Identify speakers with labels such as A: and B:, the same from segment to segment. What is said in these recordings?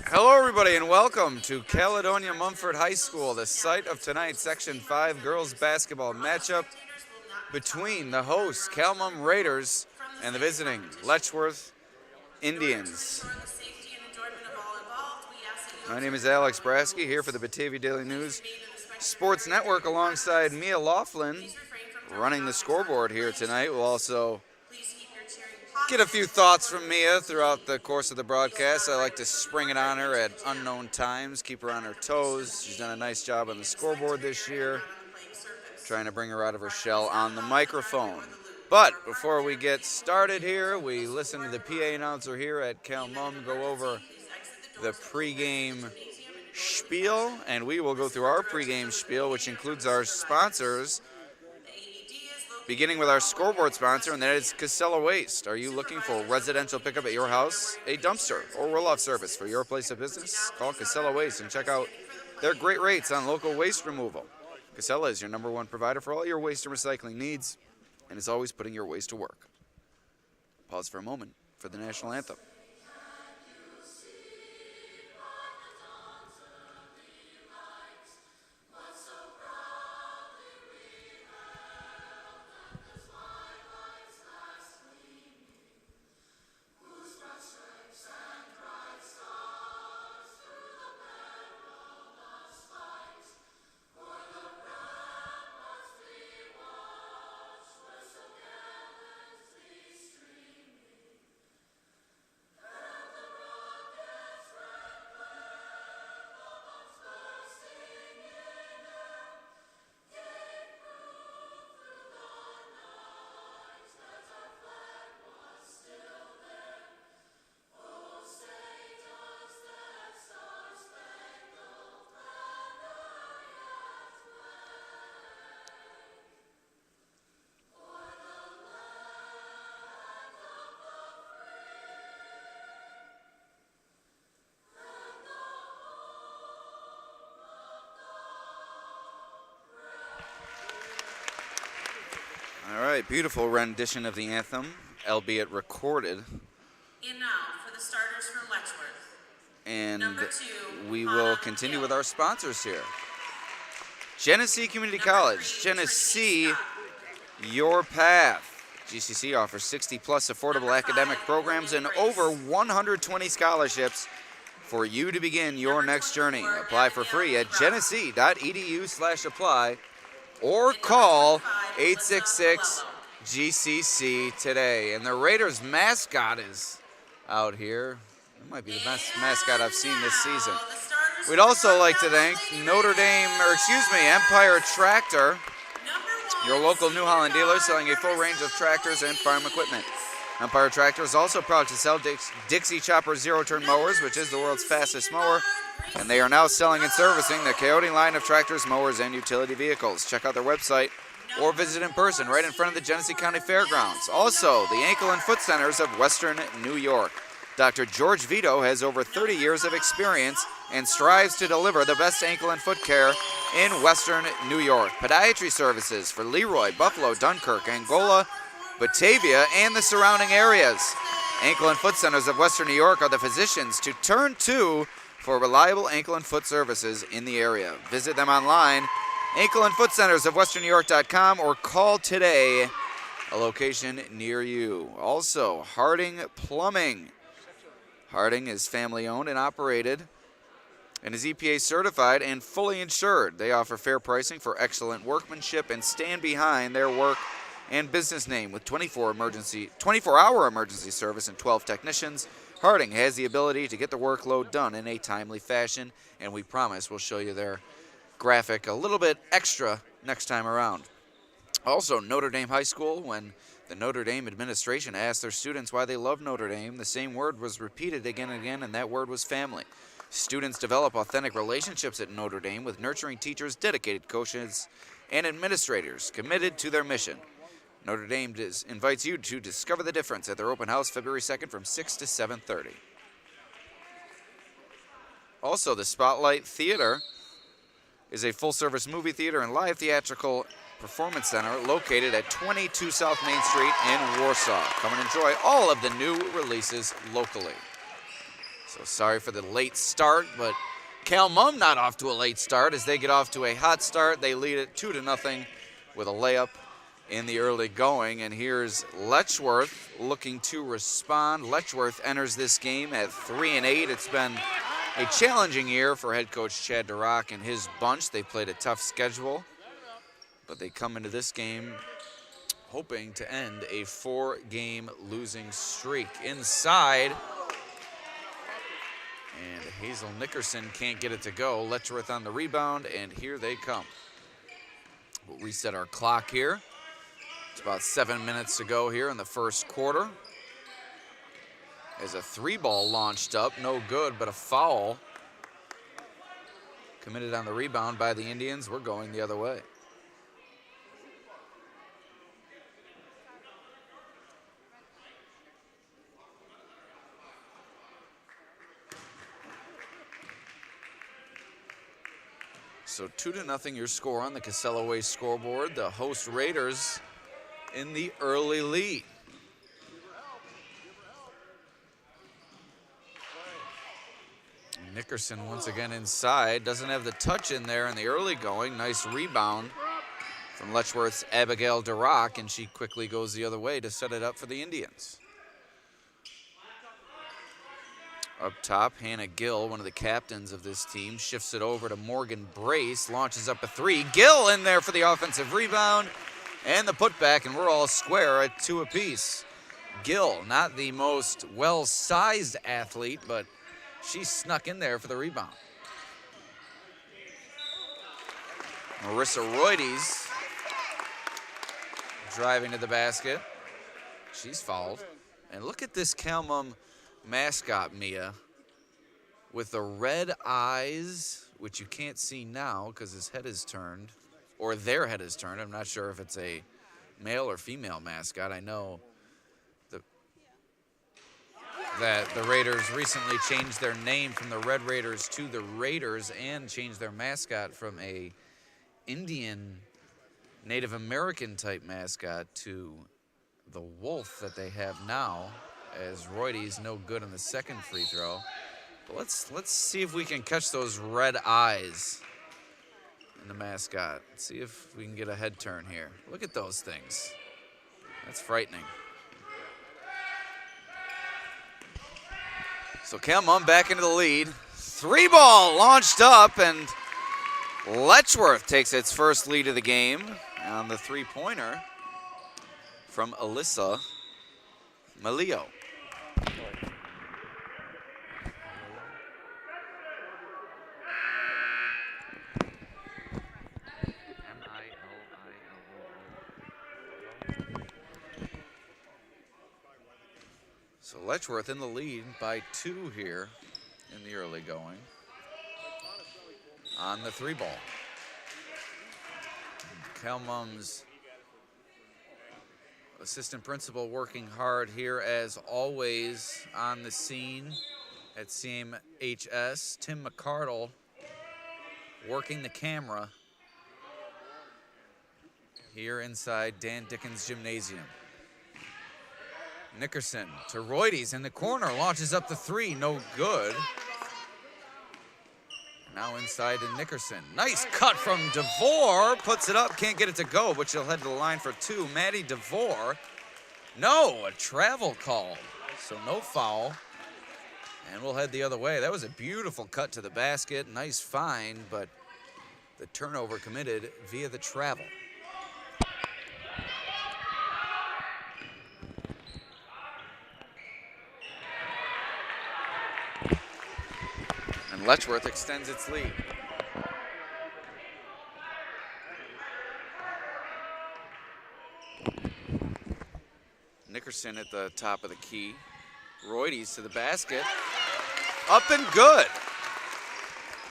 A: Hello, everybody, and welcome to Caledonia Mumford High School, the site of tonight's Section 5 girls basketball matchup between the hosts, Calmum Raiders, and the visiting Letchworth Indians. My name is Alex Brasky, here for the Batavia Daily News Sports Network, alongside Mia Laughlin, running the scoreboard here tonight. We'll also get a few thoughts from Mia throughout the course of the broadcast. I like to spring it on her at unknown times, keep her on her toes. She's done a nice job on the scoreboard this year, trying to bring her out of her shell on the microphone. But before we get started here, we listen to the PA announcer here at Calmum go over the pregame spiel, and we will go through our pregame spiel, which includes our sponsors, beginning with our scoreboard sponsor, and that is Casella Waste. Are you looking for residential pickup at your house, a dumpster, or roll-off service for your place of business? Call Casella Waste and check out their great rates on local waste removal. Casella is your #1 provider for all your waste and recycling needs and is always putting your waste to work. Pause for a moment for the national anthem. All right, beautiful rendition of the anthem, albeit recorded.
B: And now for the starters from Letchworth.
A: And
B: Number 2,
A: we will continue with our sponsors here. Genesee Community College, Genesee, your path. GCC offers 60-plus affordable academic programs and over 120 scholarships for you to begin your next journey. Apply for free at genesee.edu/apply or call 866-GCC today. And the Raiders mascot is out here. It might be the best mascot I've seen this season. We'd also like to thank Empire Tractor, your local New Holland dealer selling a full range of tractors and farm equipment. Empire Tractor is also proud to sell Dixie Chopper zero-turn mowers, which is the world's fastest mower, and they are now selling and servicing the Coyote line of tractors, mowers, and utility vehicles. Check out their website or visit in person right in front of the Genesee County Fairgrounds. Also, the Ankle and Foot Centers of Western New York. Dr. George Vito has over 30 years of experience and strives to deliver the best ankle and foot care in Western New York. Podiatry services for Leroy, Buffalo, Dunkirk, Angola, Batavia, and the surrounding areas. Ankle and Foot Centers of Western New York are the physicians to turn to for reliable ankle and foot services in the area. Visit them online, ankleandfootcentersofwesternnewyork.com, or call today, a location near you. Also, Harding Plumbing. Harding is family-owned and operated and is EPA certified and fully insured. They offer fair pricing for excellent workmanship and stand behind their work and business name with 24-hour emergency service and 12 technicians. Harding has the ability to get the workload done in a timely fashion, and we promise we'll show you their graphic a little bit extra next time around. Also, Notre Dame High School, when the Notre Dame administration asked their students why they love Notre Dame, the same word was repeated again and again, and that word was family. Students develop authentic relationships at Notre Dame with nurturing teachers, dedicated coaches, and administrators committed to their mission. Notre Dame invites you to discover the difference at their open house February 2nd from 6 to 7:30. Also, the Spotlight Theater is a full-service movie theater and live theatrical performance center located at 22 South Main Street in Warsaw. Come and enjoy all of the new releases locally. So sorry for the late start, but Calmum not off to a late start as they get off to a hot start. They lead it 2-0 with a layup in the early going. And here's Letchworth looking to respond. Letchworth enters this game at 3-8. It's been a challenging year for head coach Chad Durock and his bunch. They played a tough schedule, but they come into this game hoping to end a 4-game losing streak. Inside, and Hazel Nickerson can't get it to go. Letchworth on the rebound, and here they come. We'll reset our clock here. It's about 7 minutes to go here in the first quarter. As a 3-ball launched up, no good, but a foul committed on the rebound by the Indians. We're going the other way. So 2-0 your score on the Casella Way scoreboard. The host Raiders in the early lead. Nickerson once again inside. Doesn't have the touch in there in the early going. Nice rebound from Letchworth's Abigail Durock, and she quickly goes the other way to set it up for the Indians. Up top, Hannah Gill, one of the captains of this team, shifts it over to Morgan Brace, launches up a 3. Gill in there for the offensive rebound and the putback, and we're all square at 2 apiece. Gill, not the most well-sized athlete, but she snuck in there for the rebound. Marissa Roides driving to the basket. She's fouled. And look at this Calmum mascot, Mia, with the red eyes, which you can't see now because his head is turned, or their head is turned. I'm not sure if it's a male or female mascot. I know that the Raiders recently changed their name from the Red Raiders to the Raiders and changed their mascot from a Indian Native American type mascot to the wolf that they have now, as Roides no good on the second free throw. But let's see if we can catch those red eyes in the mascot. Let's see if we can get a head turn here. Look at those things. That's frightening. So Calmum back into the lead. 3-ball launched up, and Letchworth takes its first lead of the game on the 3-pointer from Alyssa Malio. So Letchworth in the lead by 2 here in the early going on the 3-ball. Calmum's assistant principal working hard here as always on the scene at CMHS. Tim McCardle working the camera here inside Dan Dickens Gymnasium. Nickerson to Roides in the corner, launches up the 3, no good. Now inside to Nickerson. Nice cut from DeVore, puts it up, can't get it to go, but she'll head to the line for 2. Maddie DeVore, no, a travel call, so no foul. And we'll head the other way. That was a beautiful cut to the basket, nice find, but the turnover committed via the travel. Letchworth extends its lead. Nickerson at the top of the key. Roides to the basket. Up and good.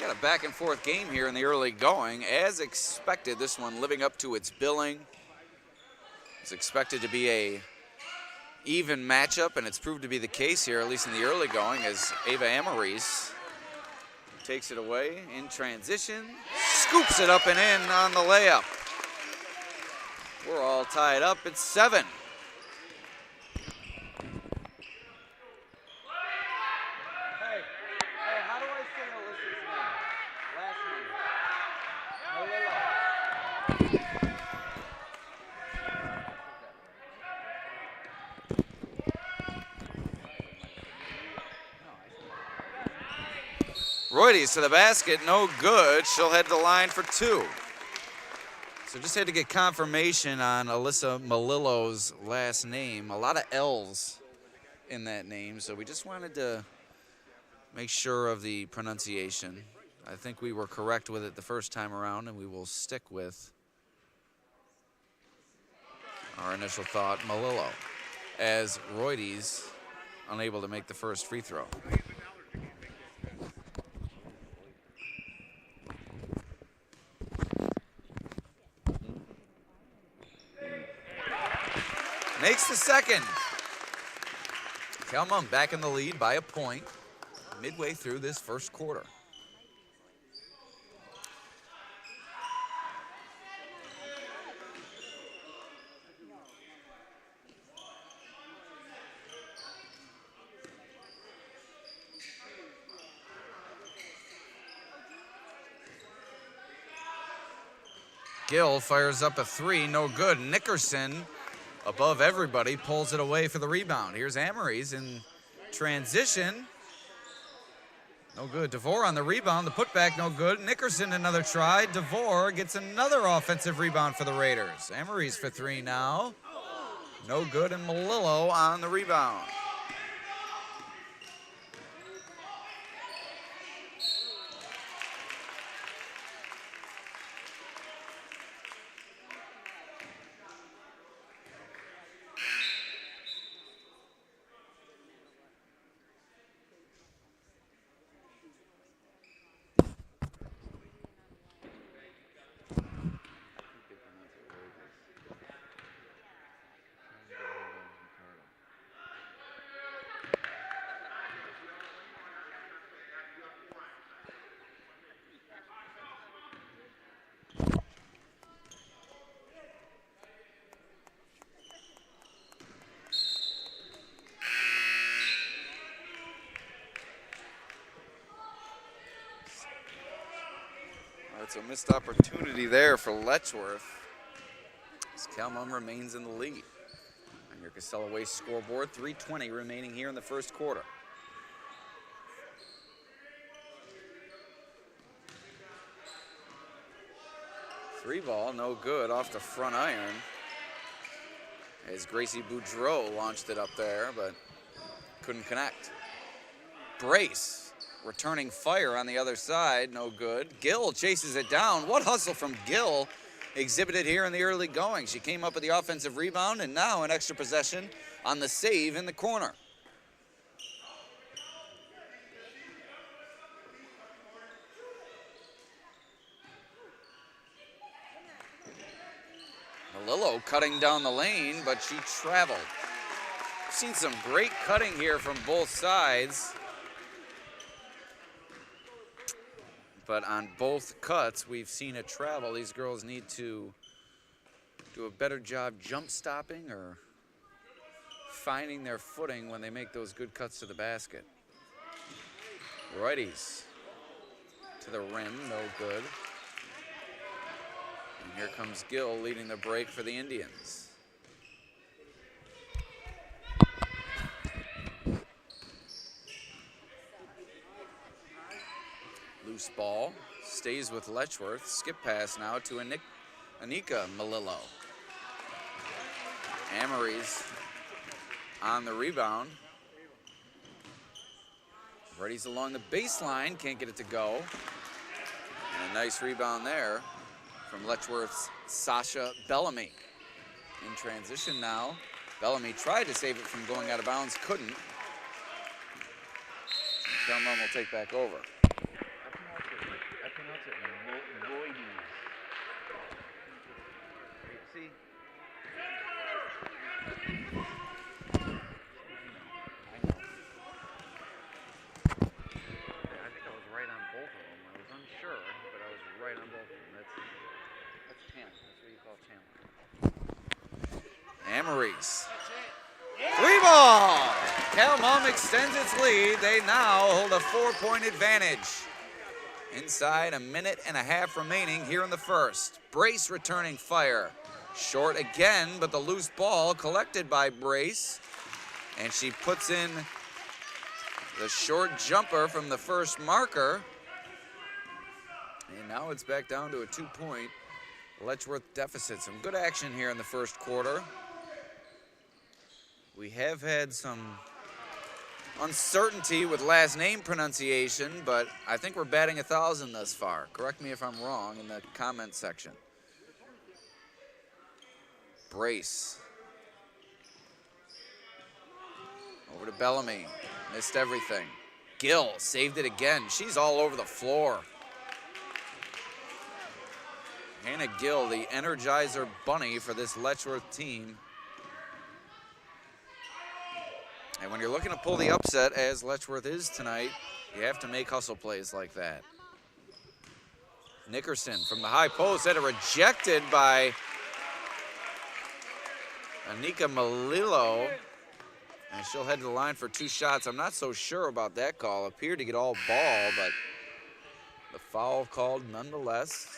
A: Got a back and forth game here in the early going. As expected, this one living up to its billing. It's expected to be a even matchup, and it's proved to be the case here, at least in the early going, as Ava Amaris takes it away in transition, scoops it up and in on the layup. We're all tied up at 7. Reuters to the basket, no good. She'll head to the line for 2. So just had to get confirmation on Alyssa Malillo's last name. A lot of L's in that name, so we just wanted to make sure of the pronunciation. I think we were correct with it the first time around, and we will stick with our initial thought, Malillo, as Reuters unable to make the first free throw. Makes the second. Calmon back in the lead by a point midway through this first quarter. Gill fires up a 3, no good. Nickerson, above everybody, pulls it away for the rebound. Here's Amory's in transition. No good. DeVore on the rebound. The putback, no good. Nickerson, another try. DeVore gets another offensive rebound for the Raiders. Amory's for 3 now. No good, and Malillo on the rebound. It's a missed opportunity there for Letchworth as Calmon remains in the lead. On your Casella Waste scoreboard, 3:20 remaining here in the first quarter. Three ball, no good, off the front iron. As Gracie Boudreau launched it up there, but couldn't connect. Brace. Returning fire on the other side, no good. Gill chases it down. What hustle from Gill exhibited here in the early going. She came up with the offensive rebound, and now an extra possession on the save in the corner. Malillo cutting down the lane, but she traveled. I've seen some great cutting here from both sides. But on both cuts, we've seen a travel. These girls need to do a better job jump stopping or finding their footing when they make those good cuts to the basket. Righties to the rim, no good. And here comes Gill leading the break for the Indians. Loose ball, stays with Letchworth. Skip pass now to Anika Malillo. Amory's on the rebound. Ready's along the baseline, can't get it to go. And a nice rebound there from Letchworth's Sasha Bellamy. In transition now. Bellamy tried to save it from going out of bounds, couldn't. Calmon will take back over. See? I think I was right on both of them. I was unsure, but I was right on both of them. That's Chandler. That's what you call Chandler. Amory's. 3 ball! Calmon extends its lead. They now hold a 4-point advantage. Inside a minute and a half remaining here in the first. Brace returning fire. Short again, but the loose ball collected by Brace. And she puts in the short jumper from the first marker. And now it's back down to a 2-point Letchworth deficit. Some good action here in the first quarter. We have had some uncertainty with last name pronunciation, but I think we're batting 1,000 thus far. Correct me if I'm wrong in the comment section. Brace. Over to Bellamy. Missed everything. Gill saved it again. She's all over the floor. Hannah Gill, the Energizer Bunny for this Letchworth team. And when you're looking to pull the upset, as Letchworth is tonight, you have to make hustle plays like that. Nickerson from the high post had it rejected by Anika Malillo. And she'll head to the line for 2 shots. I'm not so sure about that call. Appeared to get all ball, but the foul called nonetheless.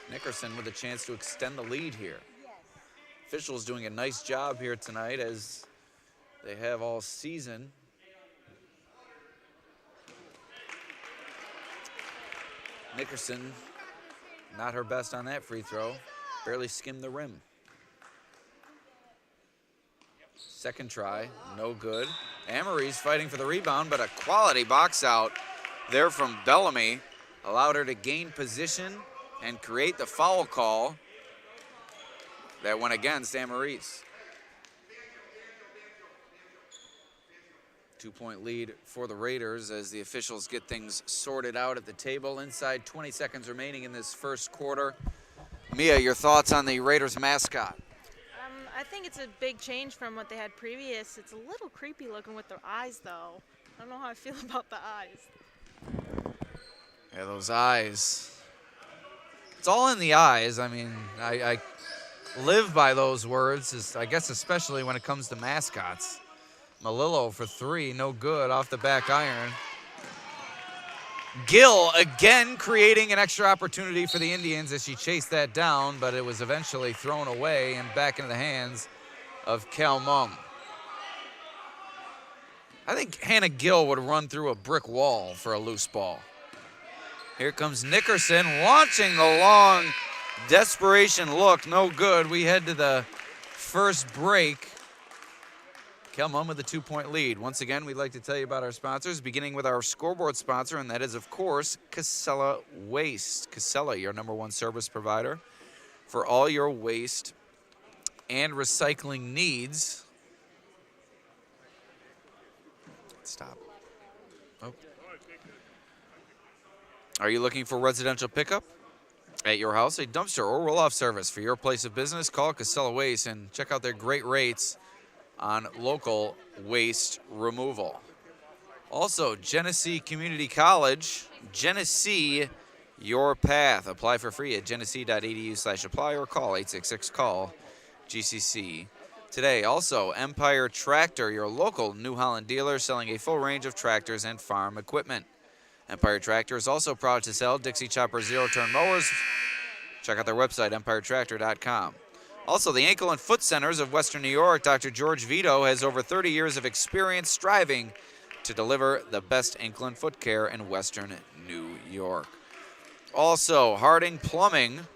A: Nickerson with a chance to extend the lead here. Officials doing a nice job here tonight, as they have all season. Nickerson, not her best on that free throw. Barely skimmed the rim. Second try, no good. Amory's fighting for the rebound, but a quality box out there from Bellamy allowed her to gain position and create the foul call that went against Amory's. 2-point lead for the Raiders as the officials get things sorted out at the table. Inside 20 seconds remaining in this first quarter. Mia, your thoughts on the Raiders mascot?
C: I think it's a big change from what they had previous. It's a little creepy looking with their eyes, though. I don't know how I feel about the eyes.
A: Yeah, those eyes. It's all in the eyes. I mean, I live by those words, I guess especially when it comes to mascots. Malillo for 3, no good off the back iron. Gill again creating an extra opportunity for the Indians as she chased that down, but it was eventually thrown away and back into the hands of Cal Mung. I think Hannah Gill would run through a brick wall for a loose ball. Here comes Nickerson launching the long desperation look, no good. We head to the first break. Kelmum with a 2-point lead. Once again, we'd like to tell you about our sponsors, beginning with our scoreboard sponsor, and that is, of course, Casella Waste. Casella, your #1 service provider for all your waste and recycling needs. Stop. Oh. Are you looking for residential pickup at your house, a dumpster or roll-off service for your place of business? Call Casella Waste and check out their great rates on local waste removal. Also, Genesee Community College, Genesee, your path. Apply for free at genesee.edu/apply or call 866-CALL-GCC today. Also, Empire Tractor, your local New Holland dealer, selling a full range of tractors and farm equipment. Empire Tractor is also proud to sell Dixie Chopper zero-turn mowers. Check out their website, empiretractor.com. Also, the Ankle and Foot Centers of Western New York, Dr. George Vito has over 30 years of experience striving to deliver the best ankle and foot care in Western New York. Also, Harding Plumbing.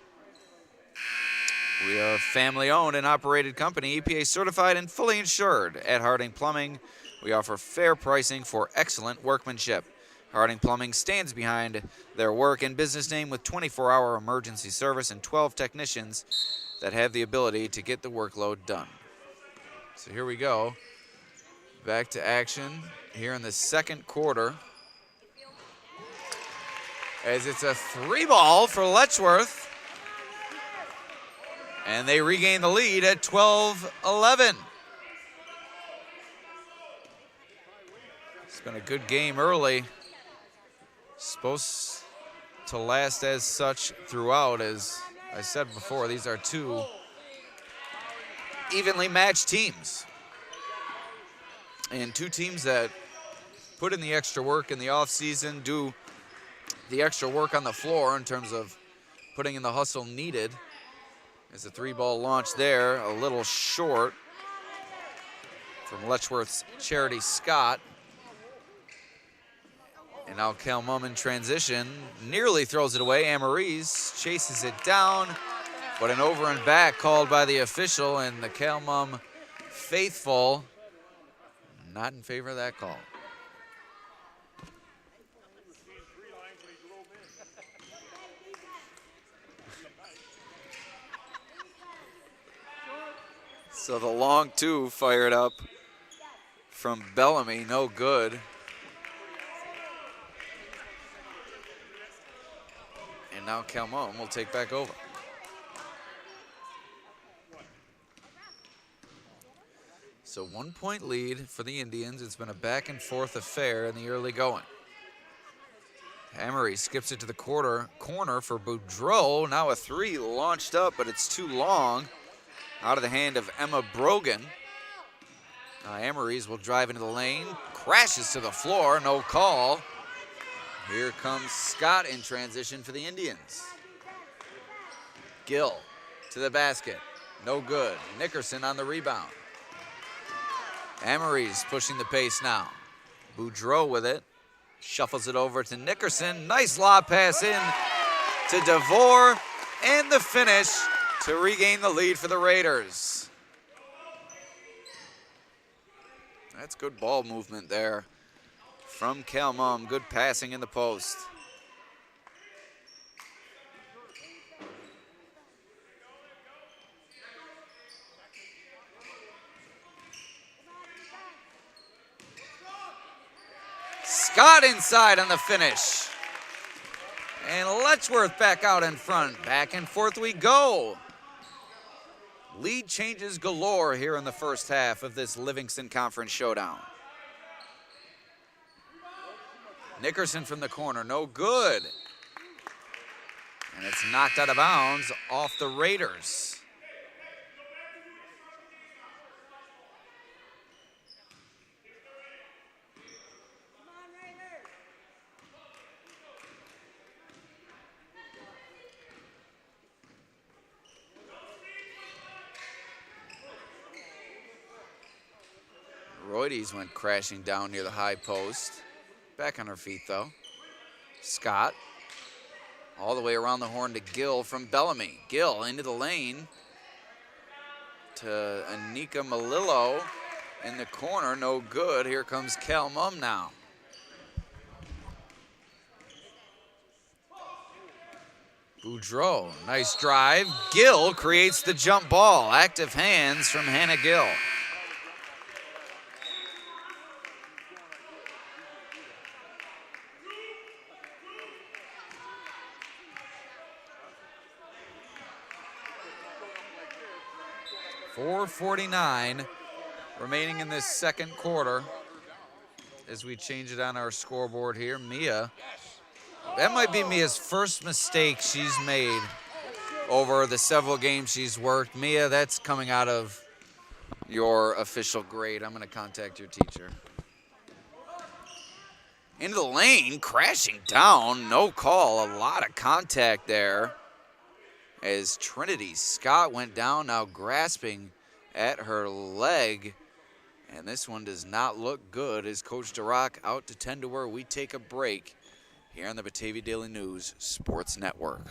A: We are a family-owned and operated company, EPA certified and fully insured. At Harding Plumbing, we offer fair pricing for excellent workmanship. Harding Plumbing stands behind their work and business name with 24-hour emergency service and 12 technicians that have the ability to get the workload done. So here we go. Back to action here in the second quarter, as it's a 3-ball for Letchworth. And they regain the lead at 12-11. It's been a good game early. Supposed to last as such throughout. As I said before, these are two evenly matched teams. And two teams that put in the extra work in the offseason, do the extra work on the floor in terms of putting in the hustle needed. As a 3-ball launch there, a little short from Letchworth's Charity Scott. And now Kelmum in transition, nearly throws it away. Amariz chases it down, but an over and back called by the official, and the Kelmum faithful not in favor of that call. So the long two fired up from Bellamy, no good. And now Kelmum will take back over. So 1 point lead for the Indians. It's been a back and forth affair in the early going. Emery skips it to the corner for Boudreau. Now a three launched up, but it's too long. Out of the hand of Emma Brogan. Emery's will drive into the lane, crashes to the floor, no call. Here comes Scott in transition for the Indians. Gill to the basket, no good. Nickerson on the rebound. Emery's pushing the pace now. Boudreau with it, shuffles it over to Nickerson. Nice lob pass in to DeVore, and the finish to regain the lead for the Raiders. That's good ball movement there from Kelmum. Good passing in the post. Scott inside on the finish. And Letchworth back out in front. Back and forth we go. Lead changes galore here in the first half of this Livingston Conference showdown. Nickerson from the corner, no good. And it's knocked out of bounds off the Raiders. Roides went crashing down near the high post. Back on her feet, though. Scott. All the way around the horn to Gill from Bellamy. Gill into the lane to Anika Malillo in the corner. No good. Here comes Kelmum now. Boudreau, nice drive. Gill creates the jump ball. Active hands from Hannah Gill. .449 remaining in this second quarter as we change it on our scoreboard here. Mia, that might be Mia's first mistake she's made over the several games she's worked. Mia, that's coming out of your official grade. I'm going to contact your teacher. Into the lane, crashing down, no call. A lot of contact there as Trinity Scott went down, now grasping at her leg. And this one does not look good as Coach DeRock out to tend to her. We take a break here on the Batavia Daily News Sports Network.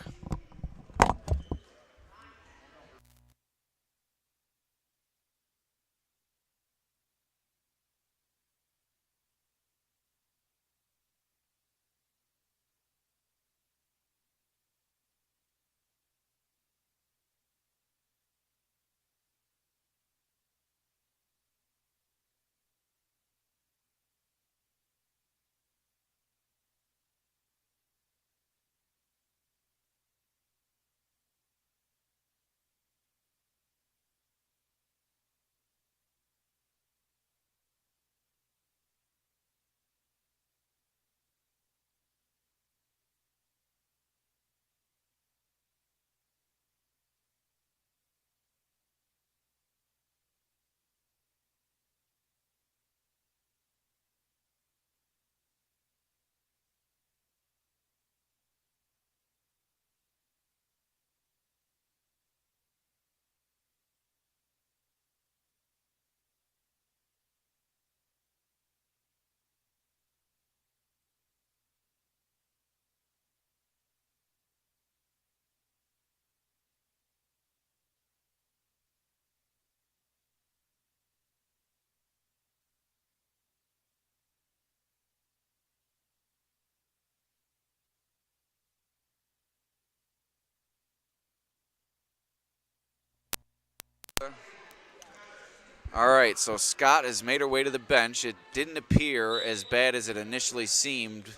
A: All right, so Scott has made her way to the bench. It didn't appear as bad as it initially seemed,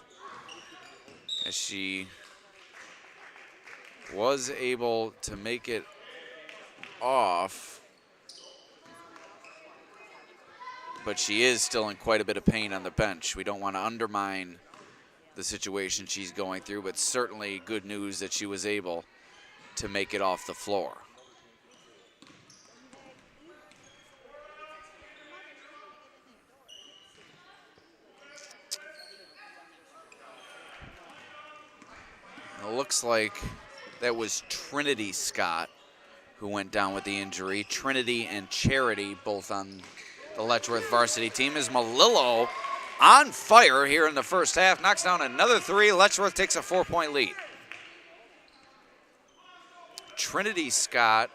A: as she was able to make it off. But she is still in quite a bit of pain on the bench. We don't want to undermine the situation she's going through, but certainly good news that she was able to make it off the floor. It looks like that was Trinity Scott who went down with the injury. Trinity and Charity both on the Letchworth varsity team. Is Malillo on fire here in the first half. Knocks down another three. Letchworth takes a 4-point lead. Trinity Scott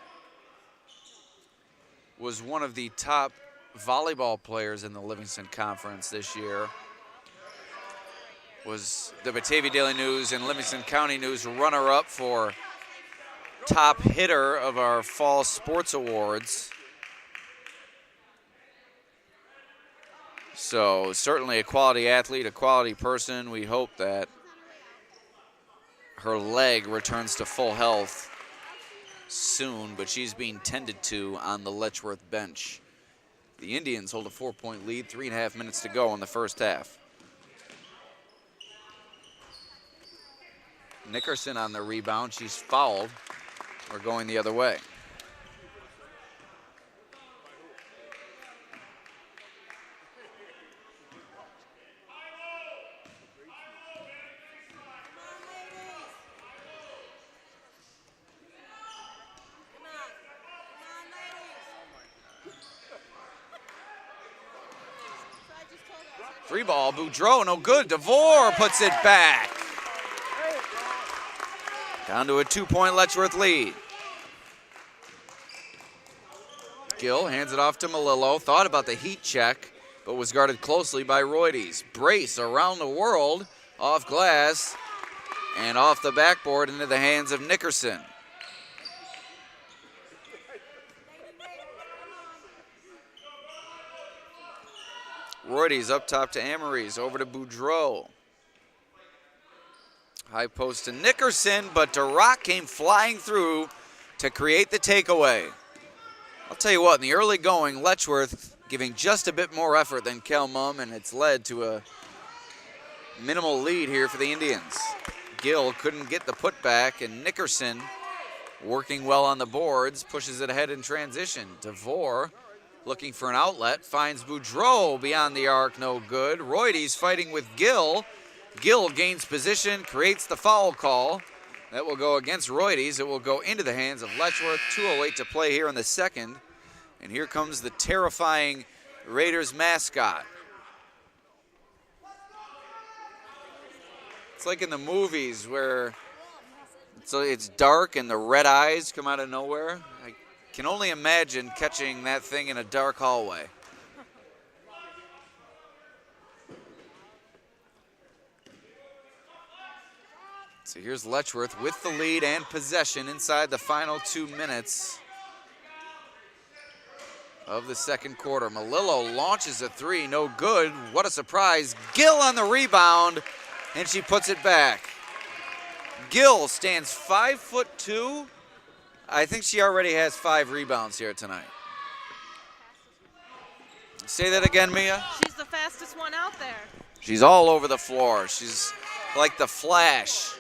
A: was one of the top volleyball players in the Livingston Conference this year. Was the Batavia Daily News and Livingston County News runner-up for top hitter of our fall sports awards. So certainly a quality athlete, a quality person. We hope that her leg returns to full health soon, but she's being tended to on the Letchworth bench. The Indians hold a 4-point lead, 3.5 minutes to go in the first half. Nickerson on the rebound. She's fouled. We're going the other way. Free ball, Boudreau, no good. DeVore puts it back. Down to a 2-point Letchworth lead. Gill hands it off to Malillo. Thought about the heat check, but was guarded closely by Roides. Brace around the world, off glass, and off the backboard into the hands of Nickerson. Roides up top to Amories, over to Boudreau. High post to Nickerson, but DeRock came flying through to create the takeaway. I'll tell you what, in the early going, Letchworth giving just a bit more effort than Kelmum, and it's led to a minimal lead here for the Indians. Gill couldn't get the putback, and Nickerson, working well on the boards, pushes it ahead in transition. DeVore looking for an outlet, finds Boudreau beyond the arc, no good. Roides fighting with Gill. Gill gains position, creates the foul call. That will go against Roides. It will go into the hands of Letchworth. 2:08 to play here in the second. And here comes the terrifying Raiders mascot. It's like in the movies where it's dark and the red eyes come out of nowhere. I can only imagine catching that thing in a dark hallway. So here's Letchworth with the lead and possession inside the final 2 minutes of the second quarter. Malillo launches a three, no good. What a surprise. Gill on the rebound, and she puts it back. Gill stands 5'2". I think she already has 5 rebounds here tonight. Say that again, Mia?
C: She's the fastest one out there.
A: She's all over the floor. She's like the Flash.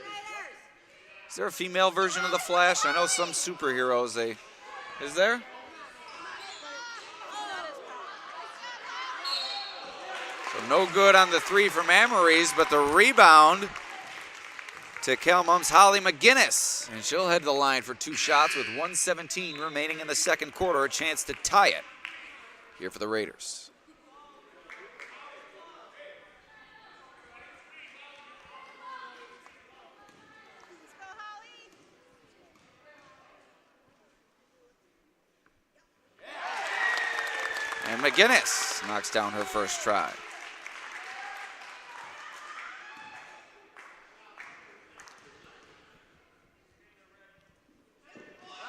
A: Is there a female version of the Flash? I know some superheroes, is there? So no good on the three from Amories, but the rebound to Kelmum's Holly McGinnis. And she'll head to the line for 2 shots with 1:17 remaining in the second quarter. A chance to tie it here for the Raiders. And McGinnis knocks down her first try.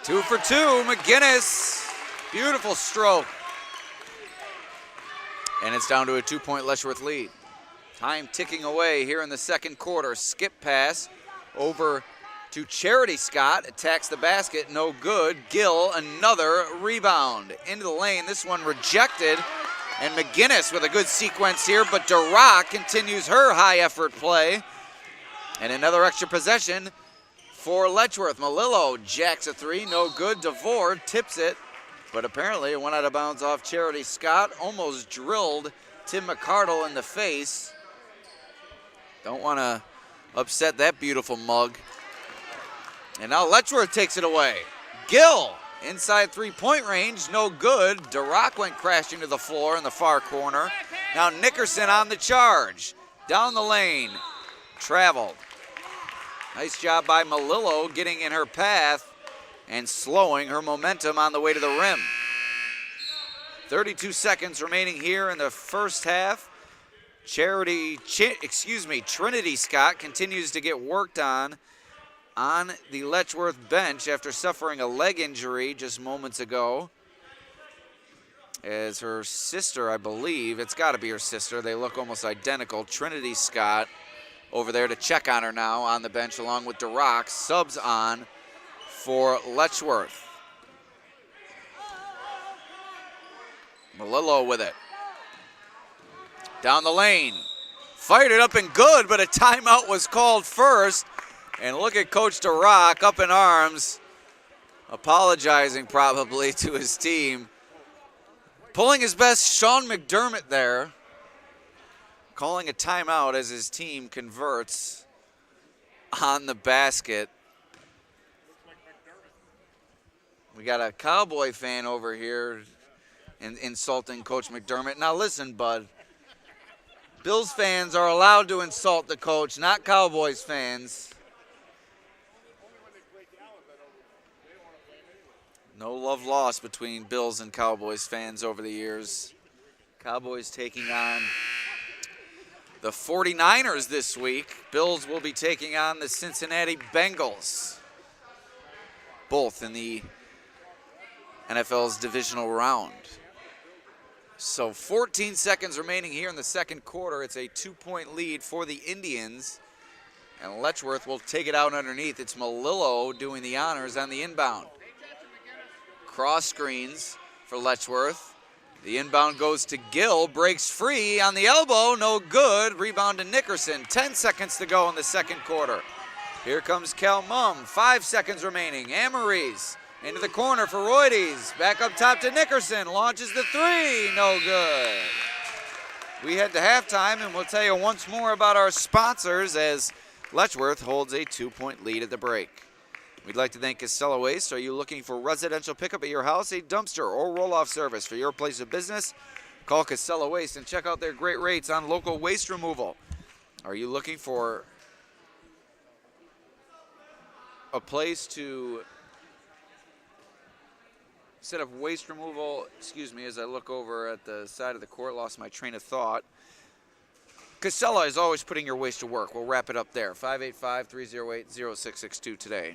A: Two for two, McGinnis Beautiful stroke. And it's down to a 2-point Letchworth lead. Time ticking away here in the second quarter. Skip pass over to Charity Scott. Attacks the basket, no good. Gill, another rebound. Into the lane, this one rejected. And McGinnis with a good sequence here, but Durock continues her high effort play. And another extra possession for Letchworth. Malillo jacks a three, no good. DeVore tips it, but apparently it went out of bounds off Charity Scott. Almost drilled Tim McCardle in the face. Don't want to upset that beautiful mug. And now Letchworth takes it away. Gill inside three-point range, no good. Durock went crashing to the floor in the far corner. Now Nickerson on the charge. Down the lane, traveled. Nice job by Malillo getting in her path and slowing her momentum on the way to the rim. 32 seconds remaining here in the first half. Trinity Scott continues to get worked on the Letchworth bench after suffering a leg injury just moments ago. As her sister, I believe, it's got to be her sister, they look almost identical, Trinity Scott, over there to check on her now on the bench along with Durock. Subs on for Letchworth. Malillo with it. Down the lane. Fired it up and good, but a timeout was called first. And look at Coach Durock up in arms, apologizing probably to his team. Pulling his best Sean McDermott there. Calling a timeout as his team converts on the basket. We got a Cowboy fan over here insulting Coach McDermott. Now listen, bud. Bills fans are allowed to insult the coach, not Cowboys fans. No love lost between Bills and Cowboys fans over the years. Cowboys taking on the 49ers this week. Bills will be taking on the Cincinnati Bengals, both in the NFL's divisional round. So 14 seconds remaining here in the second quarter. It's a 2-point lead for the Indians. And Letchworth will take it out underneath. It's Malillo doing the honors on the inbound. Cross screens for Letchworth. The inbound goes to Gill, breaks free on the elbow, no good. Rebound to Nickerson. 10 seconds to go in the second quarter. Here comes Cal Mum, 5 seconds remaining. Amories into the corner for Roides. Back up top to Nickerson, launches the three, no good. We head to halftime, and we'll tell you once more about our sponsors as Letchworth holds a 2-point lead at the break. We'd like to thank Casella Waste. Are you looking for residential pickup at your house, a dumpster, or roll-off service for your place of business? Call Casella Waste and check out their great rates on local waste removal. Are you looking for a place to set up waste removal? Excuse me, as I look over at the side of the court, lost my train of thought. Casella is always putting your waste to work. We'll wrap it up there. 585-308-0662 today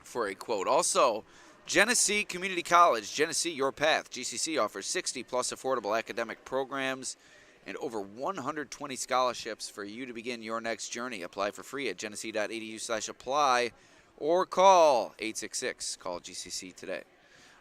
A: for a quote. Also, Genesee Community College, Genesee Your Path. GCC offers 60-plus affordable academic programs and over 120 scholarships for you to begin your next journey. Apply for free at genesee.edu/apply or call 866. Call GCC today.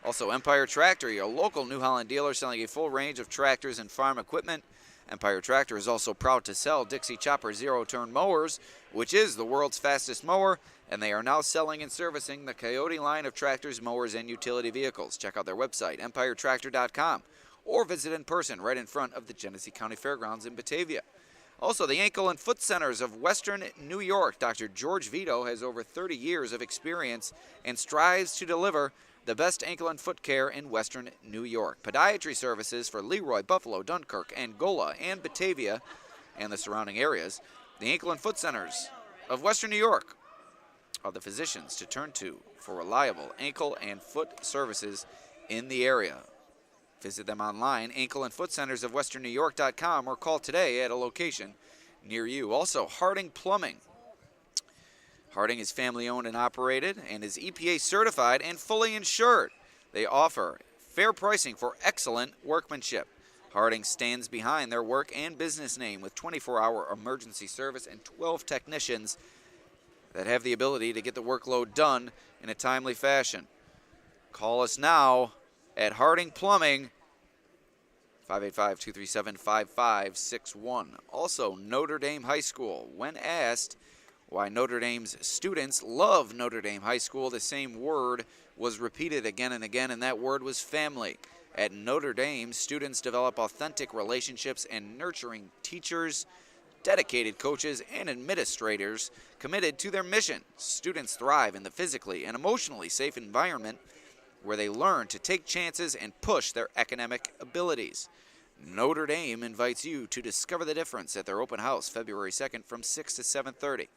A: Also, Empire Tractor, your local New Holland dealer selling a full range of tractors and farm equipment. Empire Tractor is also proud to sell Dixie Chopper zero-turn mowers, which is the world's fastest mower, and they are now selling and servicing the Coyote line of tractors, mowers, and utility vehicles. Check out their website, empiretractor.com, or visit in person right in front of the Genesee County Fairgrounds in Batavia. Also, the Ankle and Foot Centers of Western New York. Dr. George Vito has over 30 years of experience and strives to deliver the best ankle and foot care in Western New York. Podiatry services for Leroy, Buffalo, Dunkirk, Angola, and Batavia and the surrounding areas. The Ankle and Foot Centers of Western New York are the physicians to turn to for reliable ankle and foot services in the area. Visit them online, ankleandfootcentersofwesternNewYork.com, or call today at a location near you. Also, Harding Plumbing. Harding is family owned and operated and is EPA certified and fully insured. They offer fair pricing for excellent workmanship. Harding stands behind their work and business name with 24-hour emergency service and 12 technicians that have the ability to get the workload done in a timely fashion. Call us now at Harding Plumbing, 585-237-5561. Also, Notre Dame High School. When asked why Notre Dame's students love Notre Dame High School, the same word was repeated again and again, and that word was family. At Notre Dame, students develop authentic relationships and nurturing teachers, dedicated coaches, and administrators committed to their mission. Students thrive in the physically and emotionally safe environment where they learn to take chances and push their academic abilities. Notre Dame invites you to discover the difference at their open house February 2nd from 6 to 7:30.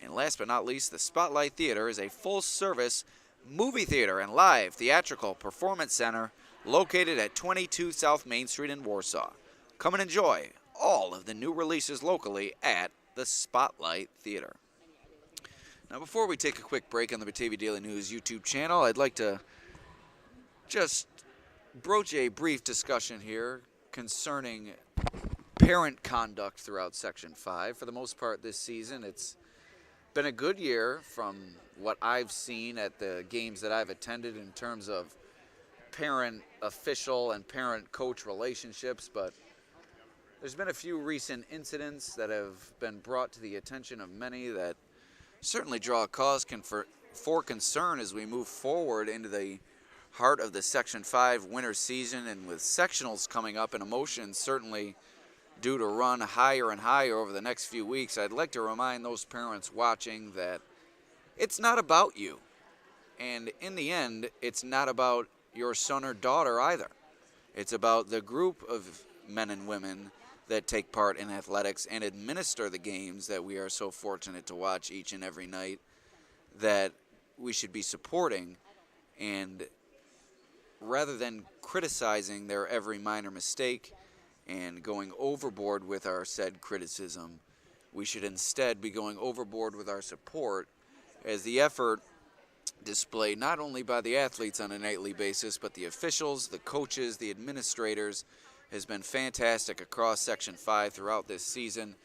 A: And last but not least, the Spotlight Theater is a full-service movie theater and live theatrical performance center located at 22 South Main Street in Warsaw. Come and enjoy all of the new releases locally at the Spotlight Theater. Now, before we take a quick break on the Batavia Daily News YouTube channel, I'd like to just broach a brief discussion here concerning parent conduct throughout Section 5. For the most part this season, it's been a good year from what I've seen at the games that I've attended in terms of parent-official and parent-coach relationships, but there's been a few recent incidents that have been brought to the attention of many that certainly draw a cause for concern as we move forward into the heart of the Section 5 winter season, and with sectionals coming up and emotions certainly due to run higher and higher over the next few weeks. I'd like to remind those parents watching that it's not about you, and in the end, it's not about your son or daughter either. It's about the group of men and women that take part in athletics and administer the games that we are so fortunate to watch each and every night, that we should be supporting. And rather than criticizing their every minor mistake and going overboard with our said criticism, we should instead be going overboard with our support, as the effort displayed not only by the athletes on a nightly basis, but the officials, the coaches, the administrators, has been fantastic across Section 5 throughout this season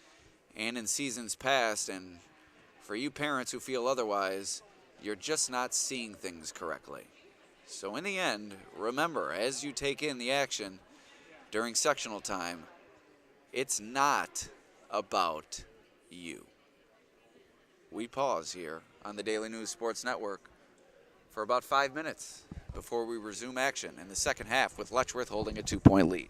A: and in seasons past. And for you parents who feel otherwise, you're just not seeing things correctly. So in the end, remember, as you take in the action during sectional time, it's not about you. We pause here on the Daily News Sports Network for about 5 minutes before we resume action in the second half with Letchworth holding a 2-point lead.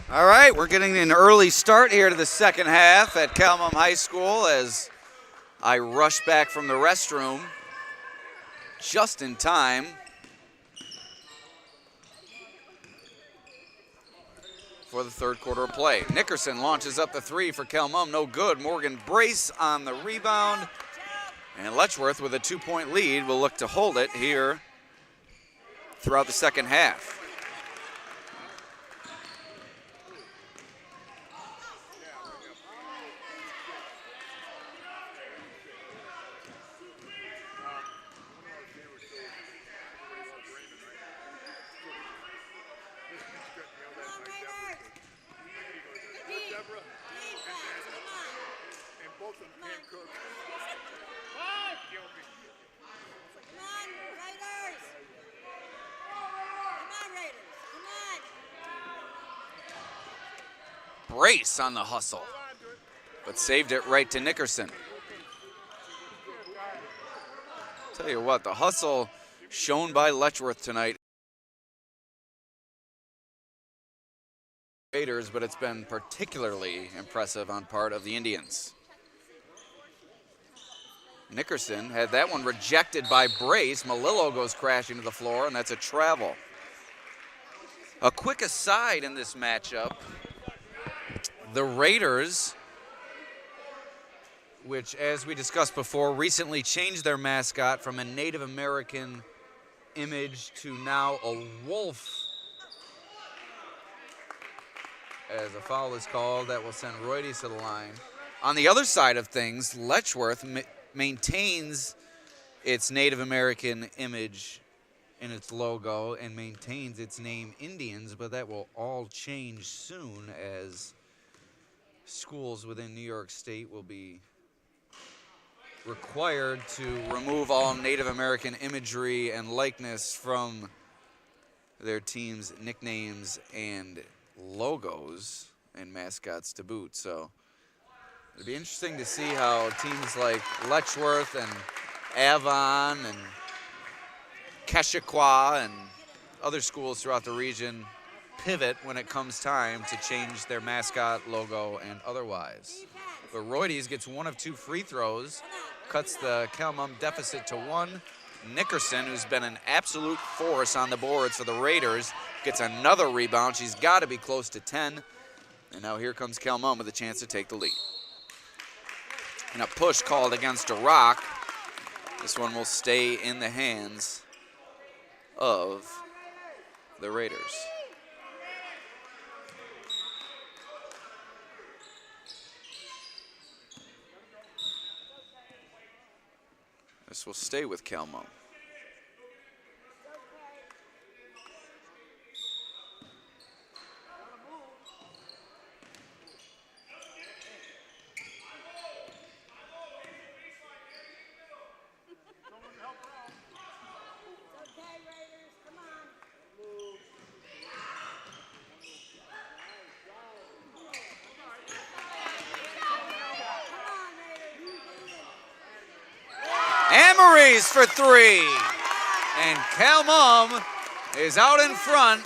A: All right, we're getting an early start here to the second half at Calmum High School as I rush back from the restroom just in time. For the third quarter of play. Nickerson launches up the three for Calmum, no good. Morgan Brace on the rebound. And Letchworth with a 2-point lead will look to hold it here throughout the second half. Brace on the hustle, but saved it right to Nickerson. Tell you what, the hustle shown by Letchworth tonight. Raiders, but it's been particularly impressive on part of the Indians. Nickerson had that one rejected by Brace. Malillo goes crashing to the floor, and that's a travel. A quick aside in this matchup. The Raiders, which, as we discussed before, recently changed their mascot from a Native American image to now a wolf. As a foul is called, that will send Roydes to the line. On the other side of things, Letchworth maintains its Native American image in its logo and maintains its name Indians, but that will all change soon as schools within New York State will be required to remove all Native American imagery and likeness from their team's nicknames and logos and mascots to boot. So it'll be interesting to see how teams like Letchworth and Avon and Keshequa and other schools throughout the region pivot when it comes time to change their mascot, logo, and otherwise. But Roydes gets one of two free throws, cuts the Calmum deficit to 1. Nickerson, who's been an absolute force on the boards for the Raiders, gets another rebound. She's got to be close to 10. And now here comes Calmum with a chance to take the lead. And a push called against a rock. This one will stay in the hands of the Raiders. This will stay with Calmum. Emery's for 3. And Calmum is out in front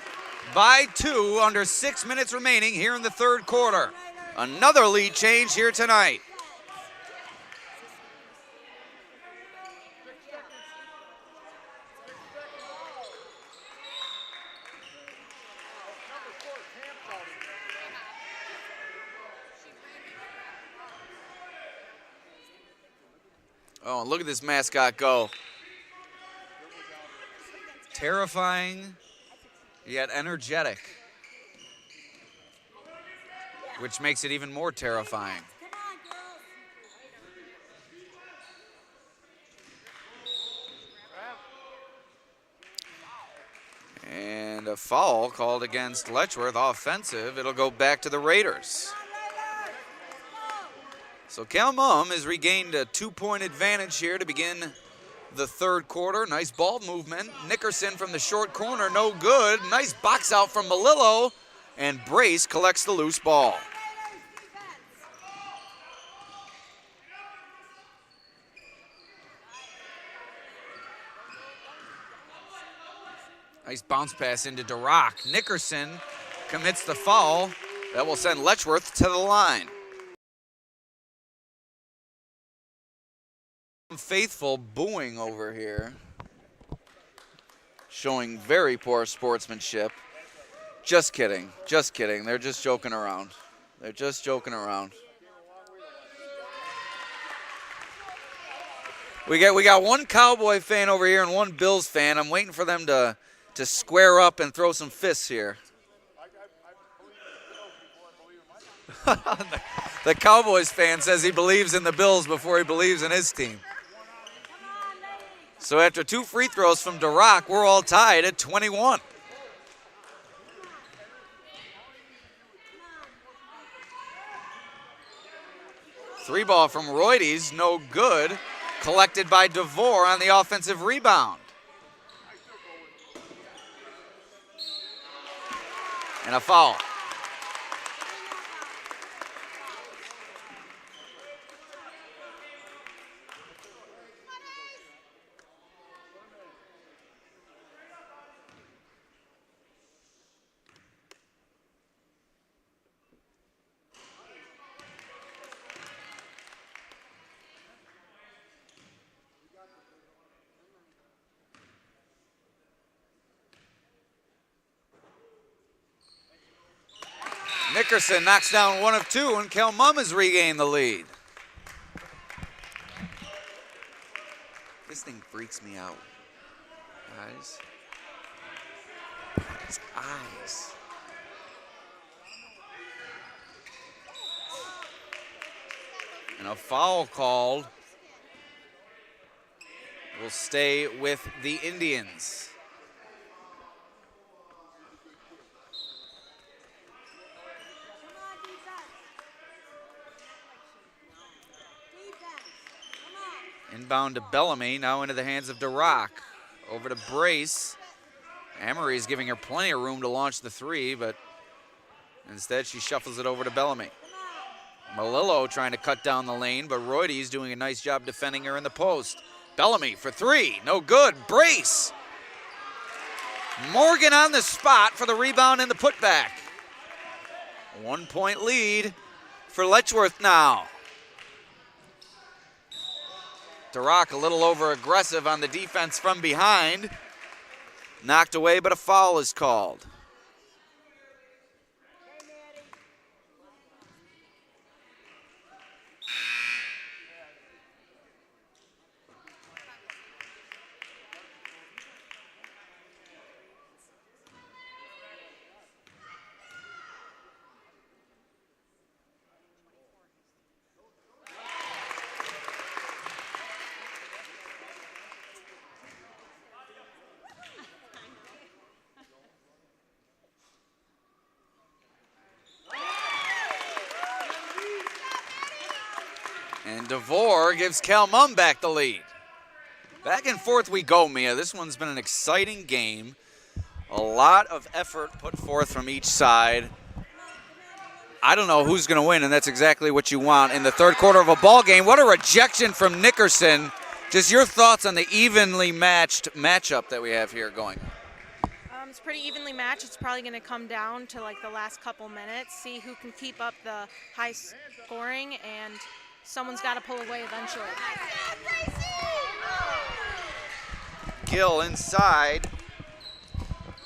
A: by 2 under 6 minutes remaining here in the third quarter. Another lead change here tonight. Oh, look at this mascot go. Terrifying, yet energetic, which makes it even more terrifying. And a foul called against Letchworth, offensive. It'll go back to the Raiders. So Calmum has regained a 2-point advantage here to begin the third quarter. Nice ball movement. Nickerson from the short corner, no good. Nice box out from Malillo, and Brace collects the loose ball. Nice bounce pass into Durock. Nickerson commits the foul. That will send Letchworth to the line. Faithful booing over here, showing very poor sportsmanship. Just kidding, just kidding. They're just joking around. They're just joking around. We got one Cowboy fan over here and one Bills fan. I'm waiting for them to square up and throw some fists here. The Cowboys fan says he believes in the Bills before he believes in his team. So after 2 free throws from DeRock, we're all tied at 21. Three ball from Roides, no good. Collected by DeVore on the offensive rebound. And a foul. Nickerson knocks down 1 of 2, and Kelmum has regained the lead. This thing freaks me out. Guys. His eyes. And a foul called will stay with the Indians. Inbound to Bellamy, now into the hands of DeRock. Over to Brace. Amory is giving her plenty of room to launch the 3, but instead she shuffles it over to Bellamy. Malillo trying to cut down the lane, but Roides doing a nice job defending her in the post. Bellamy for 3, no good. Brace. Morgan on the spot for the rebound and the putback. 1 point lead for Letchworth now. DeRock a little over aggressive on the defense from behind. Knocked away, but a foul is called. And DeVore gives Kelmum back the lead. Back and forth we go, Mia. This one's been an exciting game. A lot of effort put forth from each side. I don't know who's going to win, and that's exactly what you want in the third quarter of a ball game. What a rejection from Nickerson. Just your thoughts on the evenly matched matchup that we have here going.
C: It's pretty evenly matched. It's probably going to come down to like the last couple minutes, see who can keep up the high scoring, and someone's got to pull away eventually.
A: Gill inside.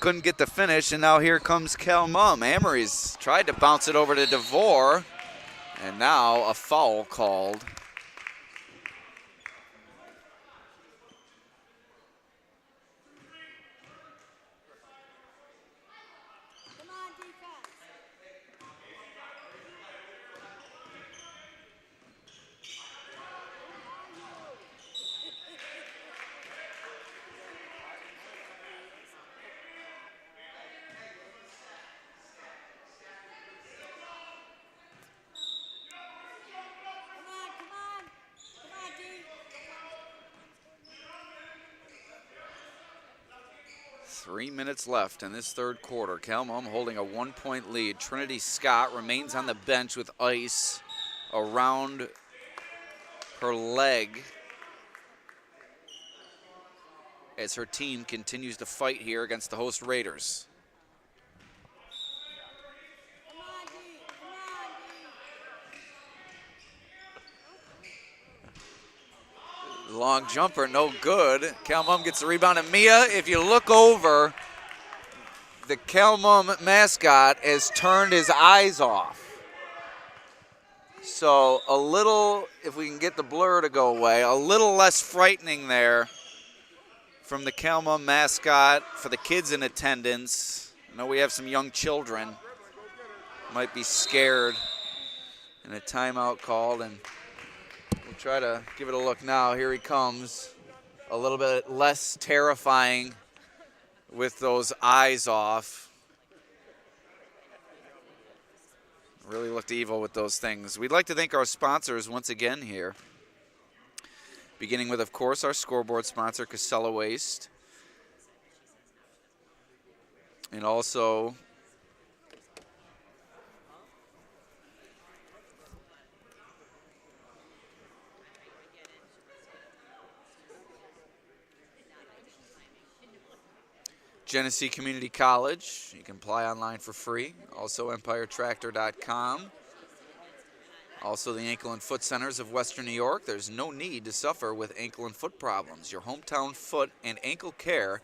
A: Couldn't get the finish, and now here comes Kelmum. Amory's tried to bounce it over to DeVore, and now a foul called.
D: Come on, defense.
A: 3 minutes left in this third quarter. Kelmum holding a 1 point lead. Trinity Scott remains on the bench with ice around her leg as her team continues to fight here against the host Raiders.
D: Come on, D.
A: Long jumper, no good. Calmum gets the rebound. And Mia, if you look over, the Calmum mascot has turned his eyes off. So a little, if we can get the blur to go away, a little less frightening there from the Calmum mascot for the kids in attendance. I know we have some young children. Might be scared and a timeout called, and we'll try to give it a look now. Here he comes. A little bit less terrifying with those eyes off. Really looked evil with those things. We'd like to thank our sponsors once again here. Beginning with, of course, our scoreboard sponsor, Casella Waste. And also Genesee Community College. You can apply online for free. Also EmpireTractor.com. Also the Ankle and Foot Centers of Western New York. There's no need to suffer with ankle and foot problems. Your hometown foot and ankle care